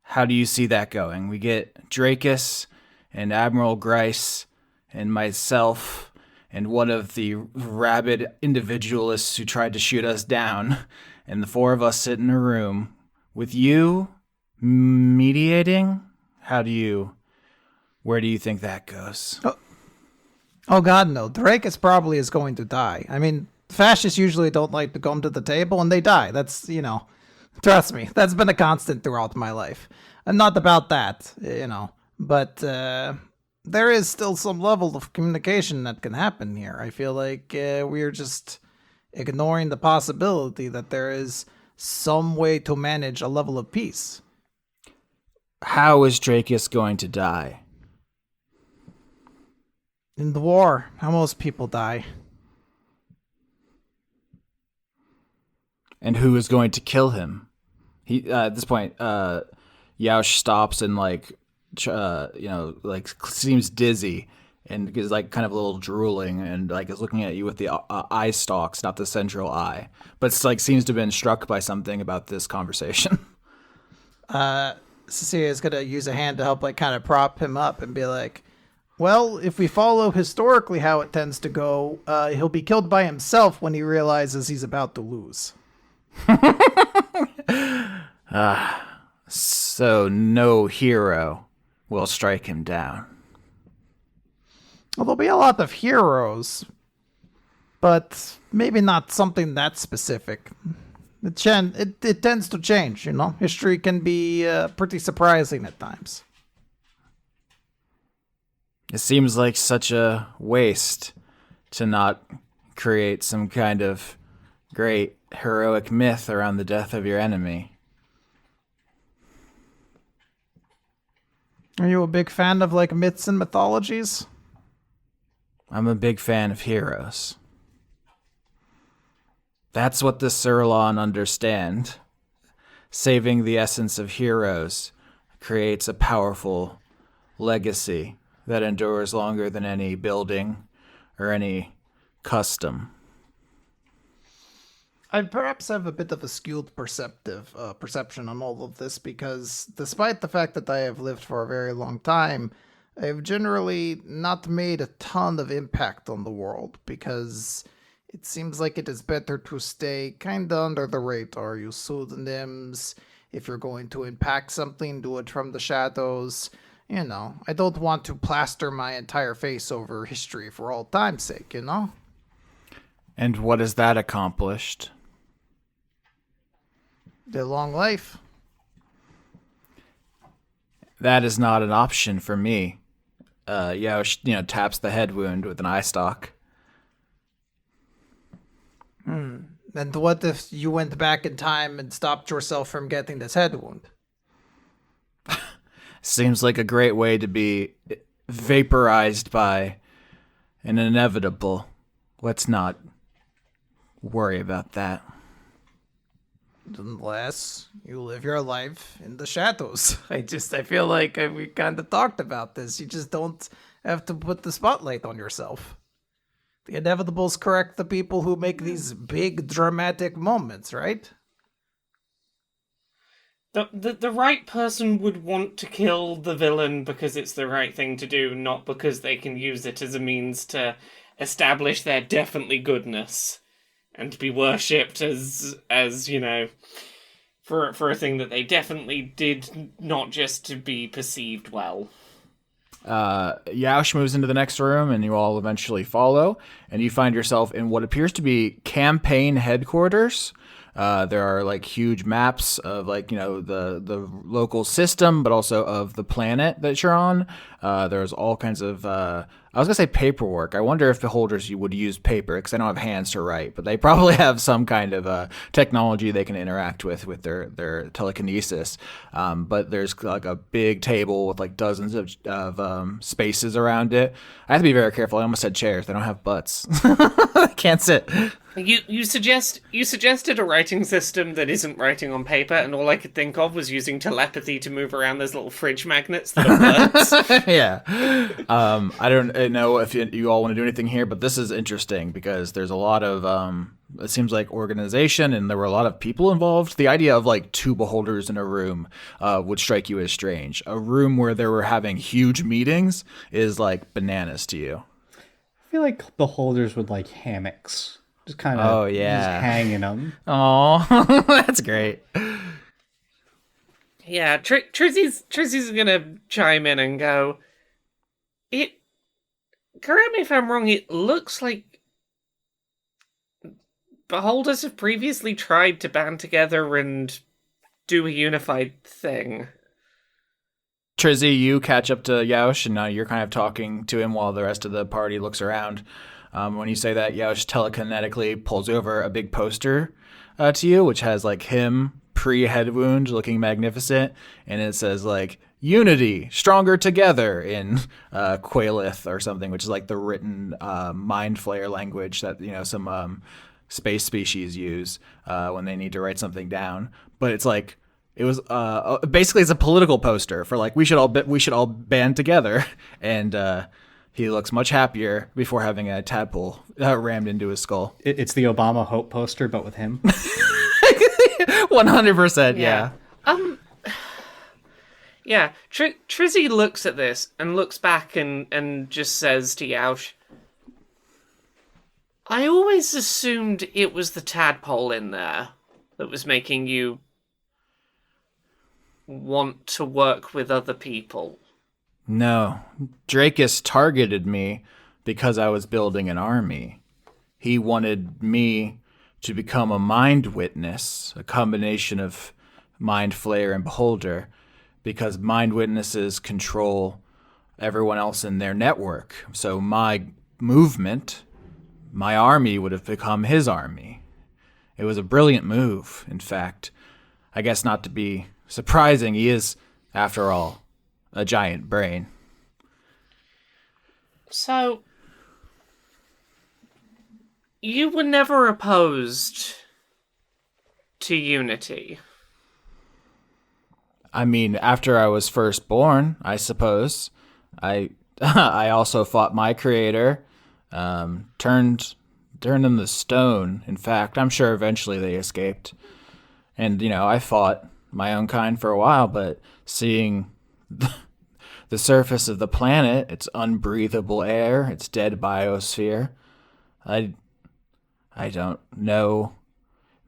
How do you see that going? We get Drakus and Admiral Grice and myself and one of the rabid individualists who tried to shoot us down, and the four of us sit in a room with you mediating? Where do you think that goes? Oh God, no. Dracus probably is going to die. I mean, fascists usually don't like to come to the table and they die. That's, trust me, that's been a constant throughout my life. I'm not about that, but there is still some level of communication that can happen here. I feel like we're just ignoring the possibility that there is some way to manage a level of peace. How is Dracus going to die? In the war, how most people die. And who is going to kill him? He at this point, Yaush stops and seems dizzy and is kind of a little drooling and is looking at you with the eye stalks, not the central eye, but seems to have been struck by something about this conversation. Cecilia is gonna use a hand to help kind of prop him up and be like, well, if we follow historically how it tends to go, he'll be killed by himself when he realizes he's about to lose. So no hero will strike him down. Well, there'll be a lot of heroes, but maybe not something that specific. It tends to change, History can be pretty surprising at times. It seems like such a waste to not create some kind of great heroic myth around the death of your enemy. Are you a big fan of myths and mythologies? I'm a big fan of heroes. That's what the Surlon understand. Saving the essence of heroes creates a powerful legacy that endures longer than any building or any custom. I perhaps have a bit of a skewed perception on all of this because despite the fact that I have lived for a very long time, I have generally not made a ton of impact on the world because it seems like it is better to stay kinda under the radar, use pseudonyms. If you're going to impact something, do it from the shadows. I don't want to plaster my entire face over history for all time's sake, And what has that accomplished? The long life. That is not an option for me. Taps the head wound with an eye stalk. And what if you went back in time and stopped yourself from getting this head wound? Seems like a great way to be vaporized by an inevitable. Let's not worry about that. Unless you live your life in the shadows. I feel like we kind of talked about this. You just don't have to put the spotlight on yourself. The inevitables correct the people who make these big dramatic moments, right? The right person would want to kill the villain because it's the right thing to do, not because they can use it as a means to establish their definitely goodness and be worshipped as for a thing that they definitely did, not just to be perceived well. Yaush moves into the next room, and you all eventually follow, and you find yourself in what appears to be campaign headquarters. There are huge maps of the local system, but also of the planet that you're on. There's all kinds of I was gonna say paperwork. I wonder if beholders would use paper because they don't have hands to write, but they probably have some kind of technology they can interact with their telekinesis. But there's a big table with dozens of spaces around it. I have to be very careful. I almost said chairs. They don't have butts. I can't sit. You suggested a writing system that isn't writing on paper, and all I could think of was using telepathy to move around those little fridge magnets that are words. Yeah. I don't know if you all want to do anything here, but this is interesting because there's a lot of it seems like organization, and there were a lot of people involved. The idea of like two beholders in a room would strike you as strange. A room where they were having huge meetings is like bananas to you. I feel like beholders would like hammocks. Just kind of just hanging them. Oh, that's great. Yeah, Trizzy's gonna chime in and go, correct me if I'm wrong, it looks like beholders have previously tried to band together and do a unified thing. Trizzy, you catch up to Yaush, and now you're kind of talking to him while the rest of the party looks around. When you say that, Yaush telekinetically pulls over a big poster to you, which has like him pre-head wound looking magnificent, and it says like unity stronger together in Quailith or something, which is like the written mind flayer language that some space species use when they need to write something down. But it's like it was basically it's a political poster for like we should all band together, and he looks much happier before having a tadpole rammed into his skull. It's the Obama Hope poster, but with him. 100%, yeah. Yeah, Trizzy looks at this and looks back and just says to Yaush, I always assumed it was the tadpole in there that was making you want to work with other people. No, Drakus targeted me because I was building an army. He wanted me to become a mind witness, a combination of mind flayer and beholder, because mind witnesses control everyone else in their network. So my movement, my army would have become his army. It was a brilliant move, in fact. I guess not to be surprising, he is, after all, a giant brain. So, you were never opposed to unity? I mean, after I was first born, I suppose. I I also fought my creator, turned them to stone. In fact, I'm sure eventually they escaped. And, I fought my own kind for a while, but seeing the surface of the planet, its unbreathable air, its dead biosphere, I don't know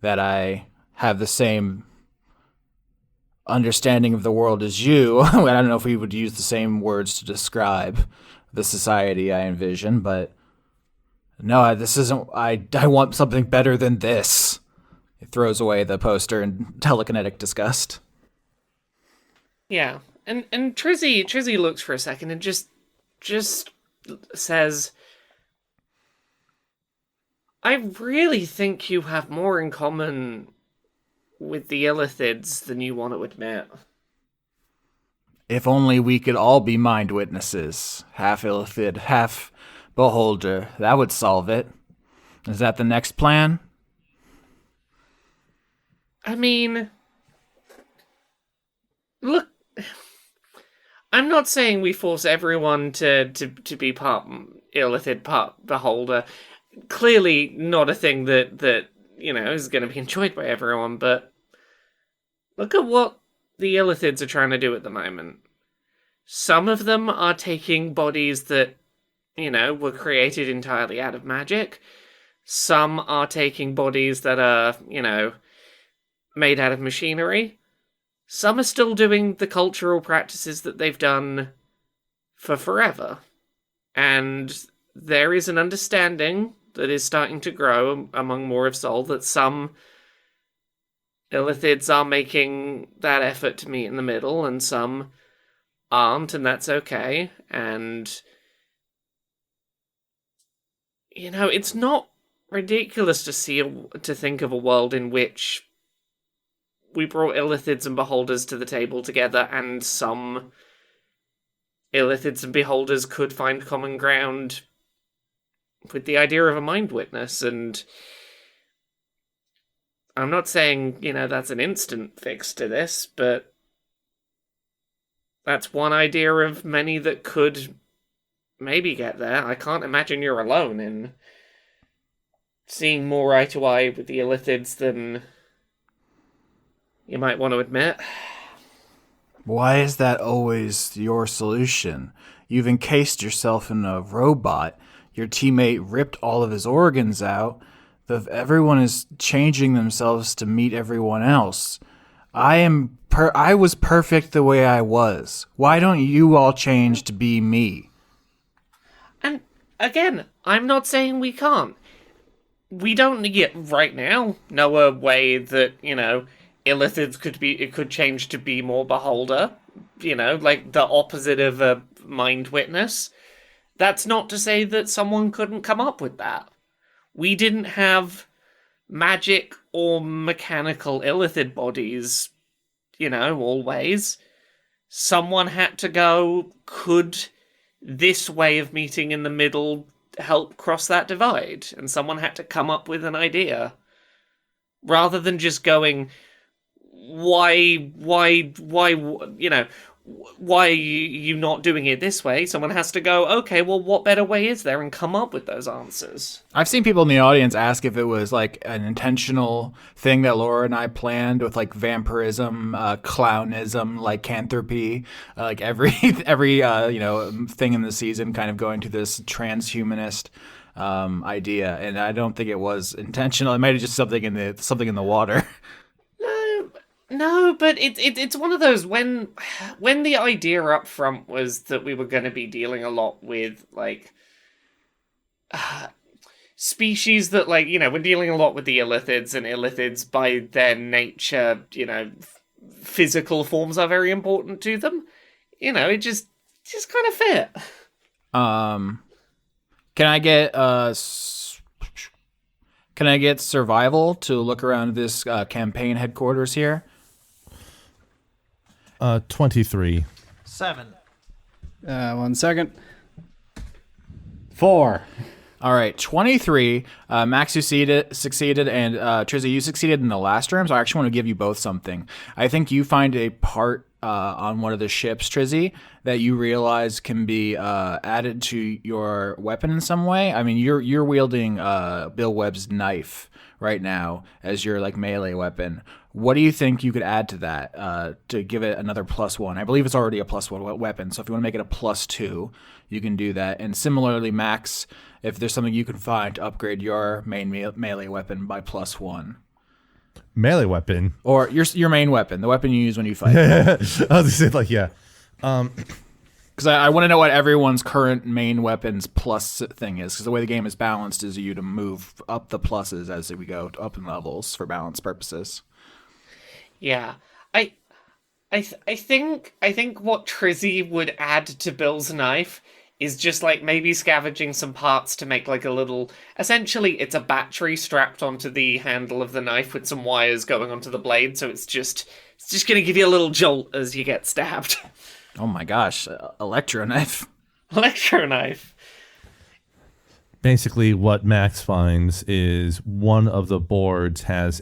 that I have the same understanding of the world as you. I don't know if we would use the same words to describe the society I envision, but no, this isn't. I want something better than this. He throws away the poster in telekinetic disgust. Yeah, and Trizzy looks for a second and just says, I really think you have more in common with the Illithids than you want to admit. If only we could all be mind witnesses. Half Illithid, half Beholder. That would solve it. Is that the next plan? I mean, look, I'm not saying we force everyone to be part Illithid, part Beholder. Clearly not a thing that is going to be enjoyed by everyone, but look at what the Illithids are trying to do at the moment. Some of them are taking bodies that, were created entirely out of magic. Some are taking bodies that are, made out of machinery. Some are still doing the cultural practices that they've done for forever. And there is an understanding that is starting to grow among more of Sol that some Illithids are making that effort to meet in the middle, and some aren't, and that's okay. And, it's not ridiculous to think of a world in which we brought Illithids and Beholders to the table together, and some Illithids and Beholders could find common ground with the idea of a mind witness. And I'm not saying, that's an instant fix to this, but that's one idea of many that could maybe get there. I can't imagine you're alone in seeing more eye to eye with the Illithids than you might want to admit. Why is that always your solution? You've encased yourself in a robot. Your teammate ripped all of his organs out. Everyone is changing themselves to meet everyone else. I was perfect the way I was. Why don't you all change to be me? And again, I'm not saying we can't. We don't yet right now know a way that, Illithids could change to be more beholder, like the opposite of a mind witness. That's not to say that someone couldn't come up with that. We didn't have magic or mechanical Illithid bodies, always. Someone had to go, could this way of meeting in the middle help cross that divide? And someone had to come up with an idea. Rather than just going, why are you not doing it this way? Someone has to go, okay, well, what better way is there, and come up with those answers. I've seen people in the audience ask if it was like an intentional thing that Laura and I planned with like vampirism, clownism, lycanthropy, like every thing in the season kind of going to this transhumanist idea, and I don't think it was intentional. It might have just something in the water. No, but it's one of those when the idea up front was that we were going to be dealing a lot with like species that we're dealing a lot with the Illithids, and Illithids by their nature, physical forms are very important to them. It just kind of fit. Can I get survival to look around this campaign headquarters here? 23. 7. 1 second. 4. All right, 23. Max succeeded, and Trizzy, you succeeded in the last room, so I actually want to give you both something. I think you find a part on one of the ships, Trizzy, that you realize can be added to your weapon in some way. I mean, you're wielding Bill Webb's knife right now as your like melee weapon. What do you think you could add to that to give it another +1? I believe it's already a +1 weapon, so if you want to make it a +2, you can do that. And similarly, Max, if there's something you can find to upgrade your main melee weapon by +1. Melee weapon? Or your main weapon, the weapon you use when you fight. I was going to say, like, yeah. Because I want to know what everyone's current main weapon's plus thing is, because the way the game is balanced is you to move up the pluses as we go up in levels for balance purposes. Yeah, I think what Trizzy would add to Bill's knife is just like maybe scavenging some parts to make like a little. Essentially, it's a battery strapped onto the handle of the knife with some wires going onto the blade, so it's just gonna give you a little jolt as you get stabbed. Oh my gosh, electro knife. Electro knife. Basically, what Max finds is one of the boards has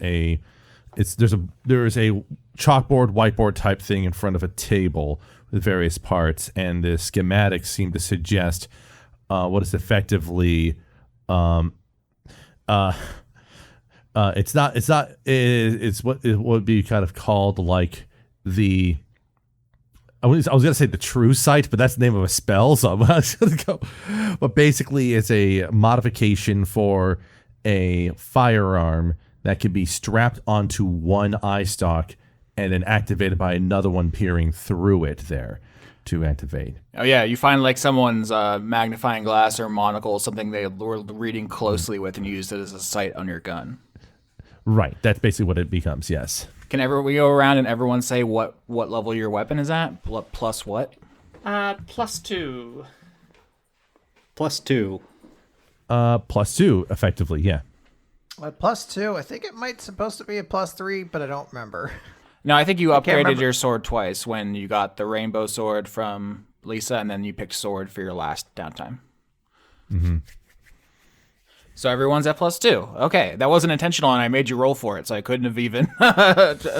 there is a chalkboard, whiteboard type thing in front of a table with various parts, and the schematics seem to suggest what is effectively it's what it would be kind of called like the. I was going to say the true sight, but that's the name of a spell, so I'm not going to go. But basically, it's a modification for a firearm that can be strapped onto one eye stalk and then activated by another one peering through it there to activate. Oh yeah, you find like someone's magnifying glass or monocle, something they were reading closely with, and use it as a sight on your gun. Right, that's basically what it becomes, yes. Can we go around and everyone say what level your weapon is at? Plus what? +2. +2. +2, effectively, yeah. +2. I think it might supposed to be a +3, but I don't remember. No, I think you upgraded your sword twice when you got the rainbow sword from Lisa, and then you picked sword for your last downtime. Mm-hmm. So everyone's at +2. Okay, that wasn't intentional, and I made you roll for it, so I couldn't have even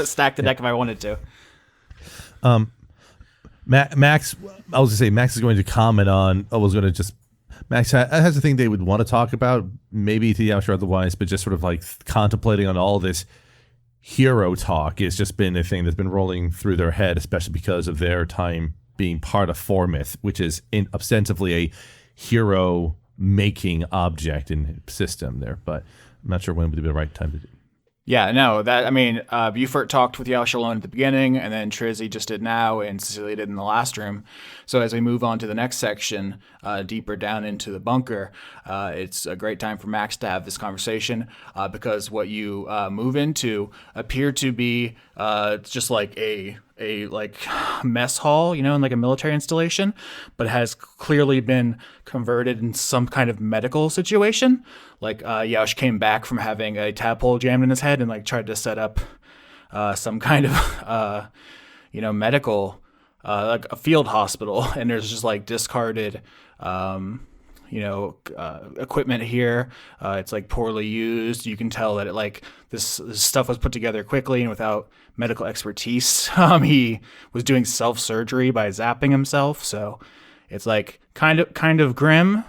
stacked the deck if I wanted to. Max, I was going to say, Max is going to comment on, Max has a thing they would want to talk about, maybe to Yaush or otherwise, but just sort of like contemplating on all this hero talk has just been a thing that's been rolling through their head, especially because of their time being part of Formith, which is ostensibly a hero making object and system there. But I'm not sure when would be the right time to do. Yeah, no, Beaufort talked with Yaush alone at the beginning, and then Trizzy just did now, and Cecilia did in the last room. So as we move on to the next section, deeper down into the bunker, it's a great time for Max to have this conversation, because what you move into appear to be just like a like mess hall, in like a military installation, but has clearly been converted in some kind of medical situation. Like Yaush came back from having a tadpole jammed in his head and like tried to set up some kind of medical like a field hospital, and there's just like discarded equipment here. It's like poorly used. You can tell that it like this stuff was put together quickly and without medical expertise. He was doing self-surgery by zapping himself. So it's like kind of grim,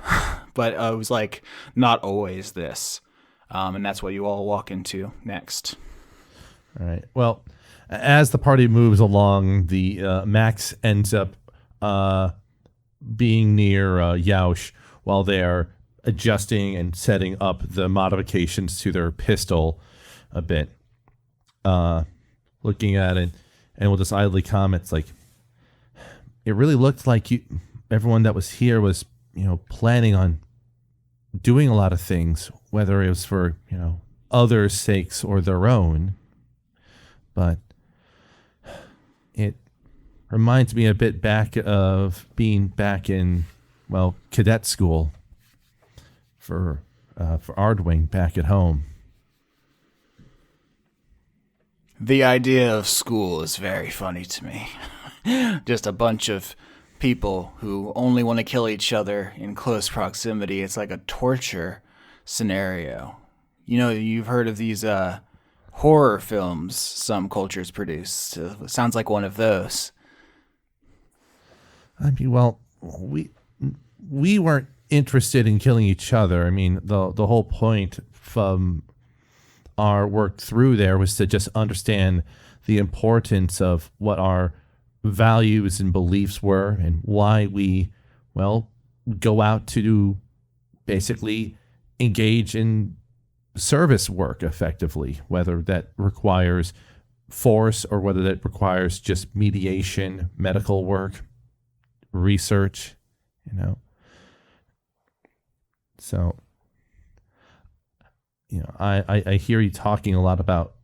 but it was like not always this. And that's what you all walk into next. All right. Well, as the party moves along, the Max ends up being near Yaush while they're adjusting and setting up the modifications to their pistol a bit. Looking at it, and we'll just idly comment, it's like, it really looked like everyone that was here was, planning on doing a lot of things, whether it was for, others' sakes or their own. But it reminds me a bit back of being back in, cadet school for Ardwing back at home. The idea of school is very funny to me. Just a bunch of people who only want to kill each other in close proximity. It's like a torture scenario. You've heard of these horror films some cultures produce. It sounds like one of those. I mean, we weren't interested in killing each other. I mean, the whole point from our work through there was to just understand the importance of what our values and beliefs were and why we, go out to basically engage in service work effectively, whether that requires force or whether that requires just mediation, medical work, research, So, I hear you talking a lot about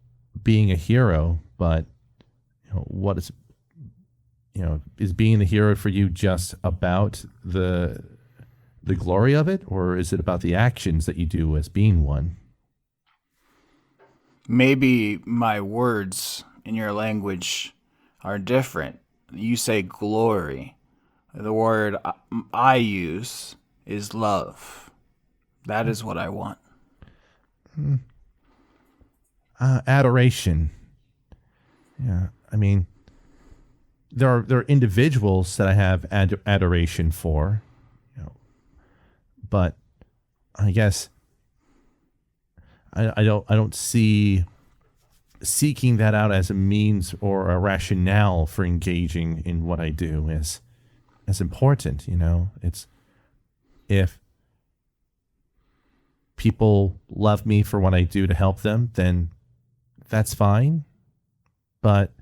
being a hero, but, what is, is being the hero for you just about the glory of it, or is it about the actions that you do as being one? Maybe my words in your language are different. You say glory. The word I use is love. That is what I want. Adoration. Yeah, I mean, there are individuals that I have adoration for, but I guess I don't see seeking that out as a means or a rationale for engaging in what I do as important. It's if people love me for what I do to help them, then that's fine. But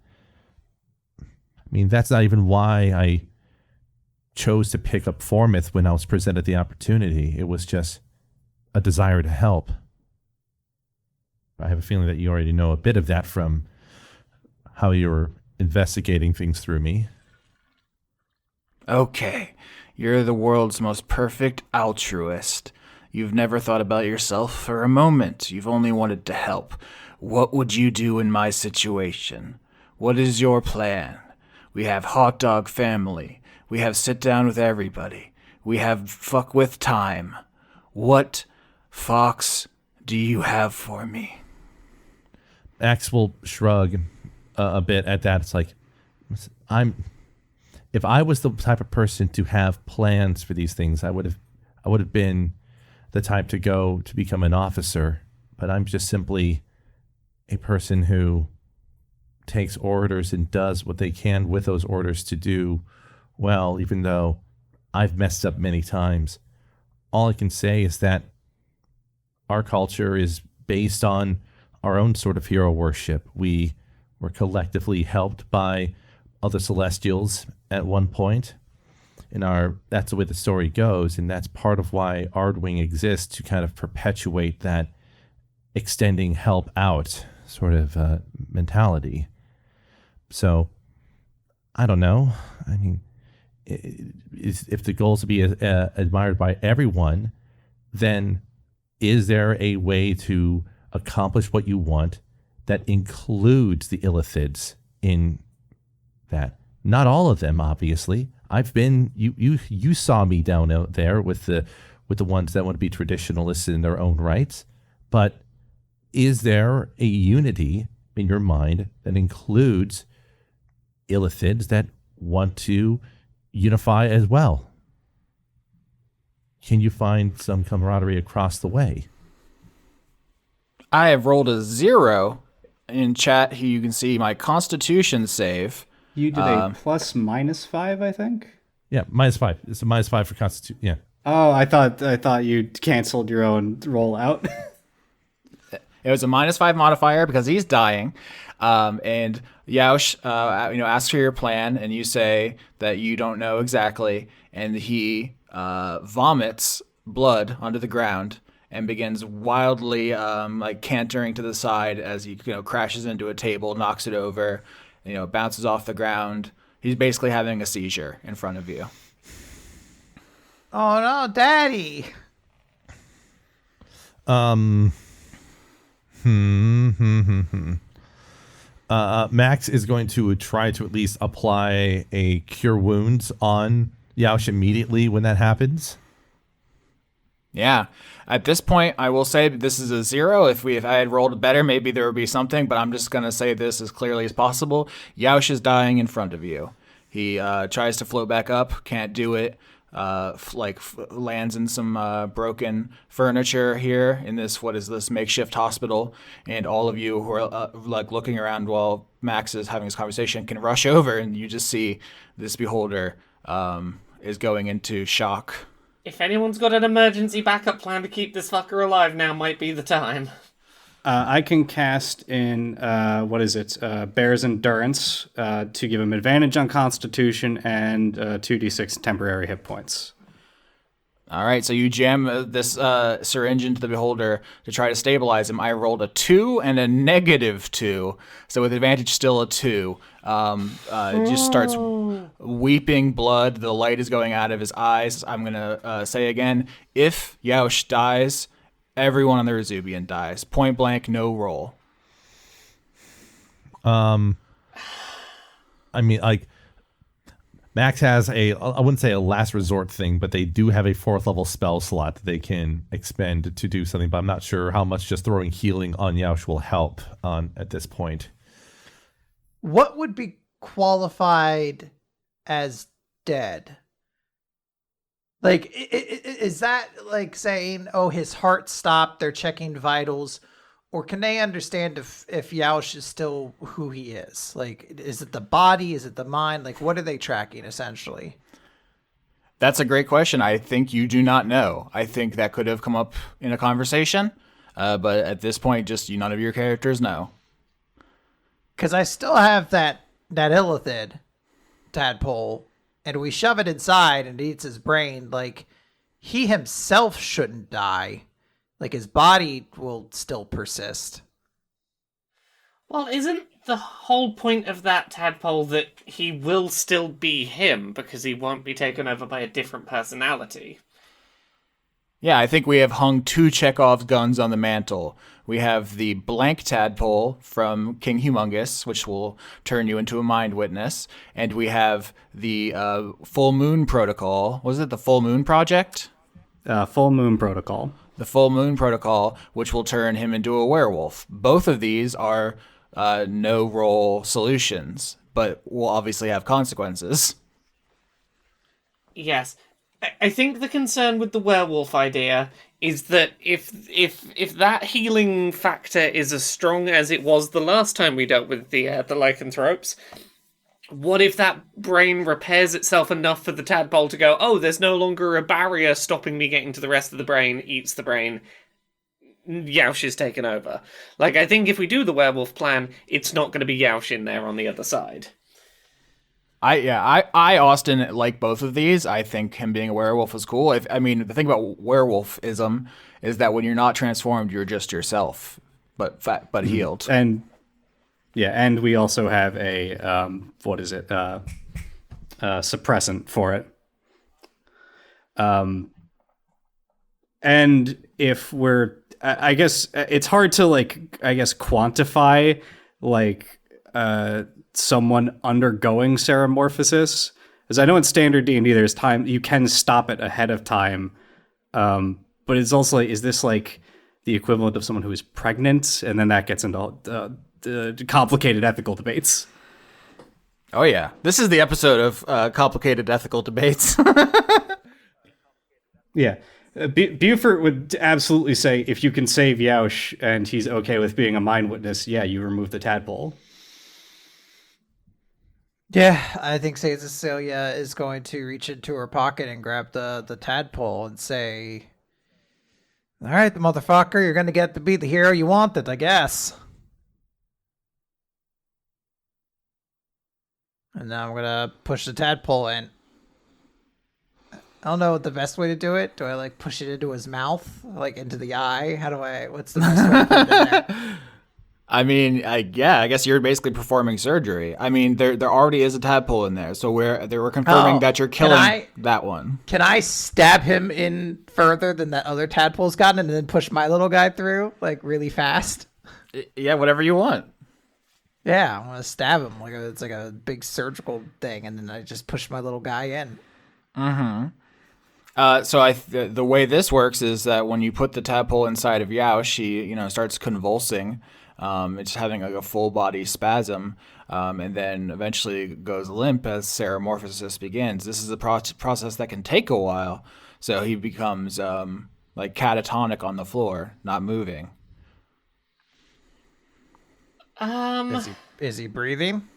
I mean, that's not even why I chose to pick up Formith when I was presented the opportunity. It was just a desire to help. I have a feeling that you already know a bit of that from how you were investigating things through me. Okay, you're the world's most perfect altruist. You've never thought about yourself for a moment. You've only wanted to help. What would you do in my situation? What is your plan? We have hot dog family. We have sit down with everybody. We have fuck with time. What, Fox, do you have for me? Axe will shrug a bit at that. It's like, if I was the type of person to have plans for these things, I would I would have been the type to go to become an officer, but I'm just simply a person who takes orders and does what they can with those orders to do well, even though I've messed up many times. All I can say is that our culture is based on our own sort of hero worship. We were collectively helped by other Celestials at one point. That's the way the story goes, and that's part of why Ardwing exists, to kind of perpetuate that extending help out sort of mentality. So, I don't know. I mean, if the goal is to be admired by everyone, then is there a way to accomplish what you want that includes the Illithids in that? Not all of them, obviously. You saw me down out there with the ones that want to be traditionalists in their own rights, but is there a unity in your mind that includes Illithids that want to unify as well? Can you find some camaraderie across the way? I have rolled a 0 in chat. Here you can see my Constitution save. You did a +/-5, I think. Yeah, -5. It's a -5 for Constitution. Yeah. Oh, I thought you canceled your own rollout. It was a -5 modifier because he's dying. And Yaush, asks for your plan, and you say that you don't know exactly, and he vomits blood onto the ground and begins wildly cantering to the side as he crashes into a table, knocks it over, bounces off the ground. He's basically having a seizure in front of you. Oh no, Daddy! Max is going to try to at least apply a cure wounds on Yaush immediately when that happens. Yeah. At this point, I will say this is a 0. If I had rolled better, maybe there would be something, but I'm just going to say this as clearly as possible. Yaush is dying in front of you. He tries to float back up, can't do it. Lands in some broken furniture here in this makeshift hospital, and all of you who are looking around while Max is having this conversation can rush over, and you just see this beholder is going into shock. If anyone's got an emergency backup plan to keep this fucker alive, now might be the time. I can cast in, Bear's Endurance to give him advantage on Constitution and 2d6 temporary hit points. All right, so you jam this syringe into the beholder to try to stabilize him. I rolled a 2 and a -2, so with advantage still a 2. It just starts weeping blood. The light is going out of his eyes. I'm going to say again, if Yaush dies, everyone on the Rezubian dies. Point blank, no roll. Max has I wouldn't say a last resort thing, but they do have a 4th level spell slot that they can expend to do something, but I'm not sure how much just throwing healing on Yaush will help at this point. What would be qualified as dead? Like, is that like saying, oh, his heart stopped, they're checking vitals? Or can they understand if Yaush is still who he is? Like, is it the body? Is it the mind? Like, what are they tracking, essentially? That's a great question. I think you do not know. I think that could have come up in a conversation. But at this point, just none of your characters know. Because I still have that Illithid tadpole, and we shove it inside and it eats his brain. Like, he himself shouldn't die. Like, his body will still persist. Well, isn't the whole point of that tadpole that he will still be him because he won't be taken over by a different personality? Yeah, I think we have hung 2 Chekhov's guns on the mantle. We have the blank tadpole from King Humongous, which will turn you into a mind witness. And we have the Full Moon Protocol. Was it the Full Moon Project? Full Moon Protocol. The Full Moon Protocol, which will turn him into a werewolf. Both of these are no-roll solutions, but will obviously have consequences. Yes. I think the concern with the werewolf idea is that if that healing factor is as strong as it was the last time we dealt with the lycanthropes, what if that brain repairs itself enough for the tadpole to go, oh, there's no longer a barrier stopping me getting to the rest of the brain, eats the brain, Yaush is taken over. Like, I think if we do the werewolf plan, it's not going to be Yaush in there on the other side. I Austin like both of these. I think him being a werewolf is cool. I mean, the thing about werewolfism is that when you're not transformed, you're just yourself, but fat, but healed. And we also have a suppressant for it. And if we're, I guess it's hard to quantify someone undergoing seramorphosis, as I know in standard D&D there's time you can stop it ahead of time, but it's also like, is this like the equivalent of someone who is pregnant, and then that gets into complicated ethical debates. Oh yeah, this is the episode of complicated ethical debates. Yeah, Beaufort would absolutely say if you can save Yaush and he's okay with being a mind witness, yeah, you remove the tadpole. Yeah, I think Cecilia is going to reach into her pocket and grab the tadpole and say, all right, the motherfucker, you're going to get to be the hero you wanted, I guess. And now I'm going to push the tadpole in. I don't know what the best way to do it. Do I like push it into his mouth? Like into the eye? What's the best way to put it in there? I mean, I guess you're basically performing surgery. I mean, there already is a tadpole in there, so we're confirming that you're killing that one. Can I stab him in further than that other tadpole's gotten, and then push my little guy through, like, really fast? Yeah, whatever you want. Yeah, I want to stab him. It's like a big surgical thing, and then I just push my little guy in. Mm-hmm. So the way this works is that when you put the tadpole inside of Yao, she starts convulsing. It's having like a full body spasm, and then eventually goes limp as seramorphosis begins. This is a process that can take a while, so he becomes like catatonic on the floor, not moving. Is he breathing?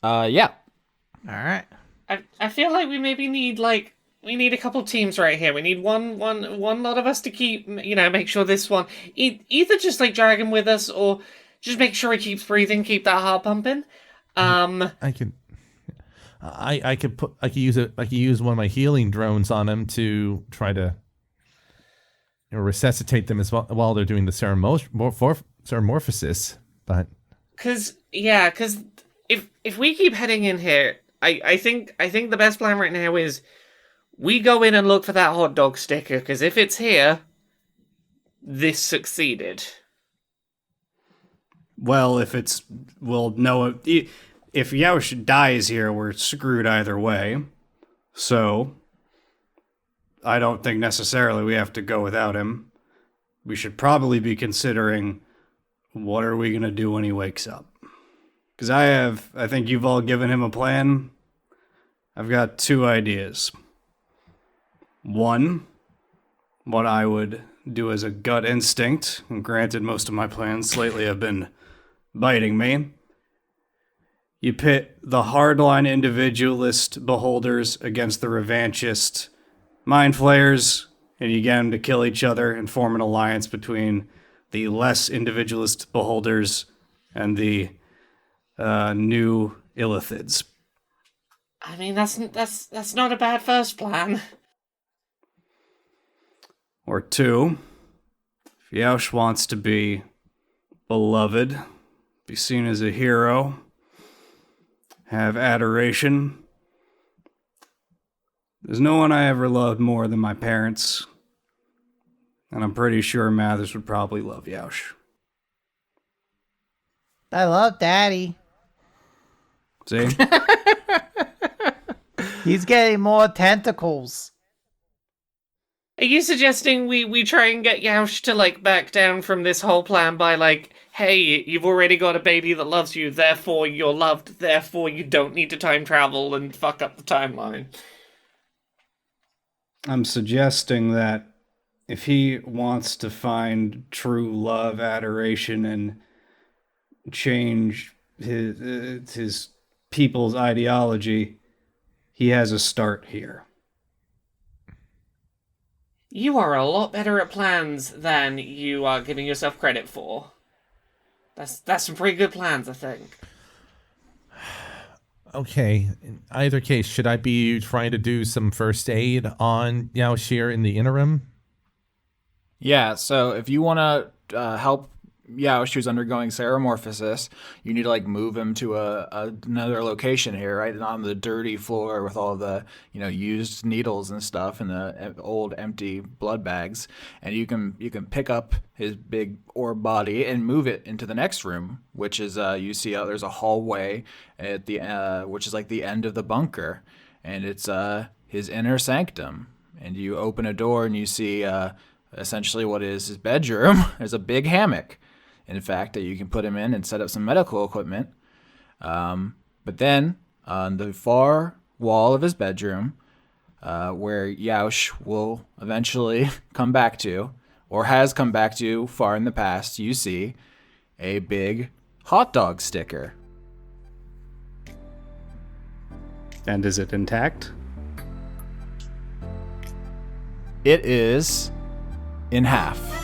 Yeah. All right. I feel like we maybe need we need a couple teams right here. We need one lot of us to keep, make sure this one either just like drag him with us or just make sure he keeps breathing, keep that heart pumping. I could use one of my healing drones on him to try to resuscitate them as well while they're doing the seramorphosis. But because if we keep heading in here, I think the best plan right now is we go in and look for that hot dog sticker, because if it's here, this succeeded. Well, if Yaush dies here, we're screwed either way. So, I don't think necessarily we have to go without him. We should probably be considering what are we going to do when he wakes up. Because I think you've all given him a plan. I've got two ideas. One, what I would do as a gut instinct, and granted most of my plans lately have been biting me. You pit the hardline individualist beholders against the revanchist mind flayers, and you get them to kill each other and form an alliance between the less individualist beholders and the new illithids. I mean, that's not a bad first plan. Or two, if Yaush wants to be beloved, be seen as a hero, have adoration, there's no one I ever loved more than my parents, and I'm pretty sure Mathers would probably love Yaush. I love Daddy. See? He's getting more tentacles. Are you suggesting we try and get Yaush to, back down from this whole plan by, hey, you've already got a baby that loves you, therefore you're loved, therefore you don't need to time travel and fuck up the timeline? I'm suggesting that if he wants to find true love, adoration, and change his people's ideology, he has a start here. You are a lot better at plans than you are giving yourself credit for. That's some pretty good plans, I think. Okay, in either case, should I be trying to do some first aid on Yao Shir in the interim? Yeah, so if you want to help Yao, who's undergoing ceremorphosis, you need to like move him to another location here, right on the dirty floor with all the used needles and stuff and the old empty blood bags, and you can pick up his big orb body and move it into the next room, which is you see there's a hallway at the which is like the end of the bunker, and it's his inner sanctum, and you open a door and you see essentially what is his bedroom. There's a big hammock, in fact, that you can put him in and set up some medical equipment. But then on the far wall of his bedroom, where Yaush will eventually come back to, or has come back to far in the past, you see a big hot dog sticker. And is it intact? It is in half.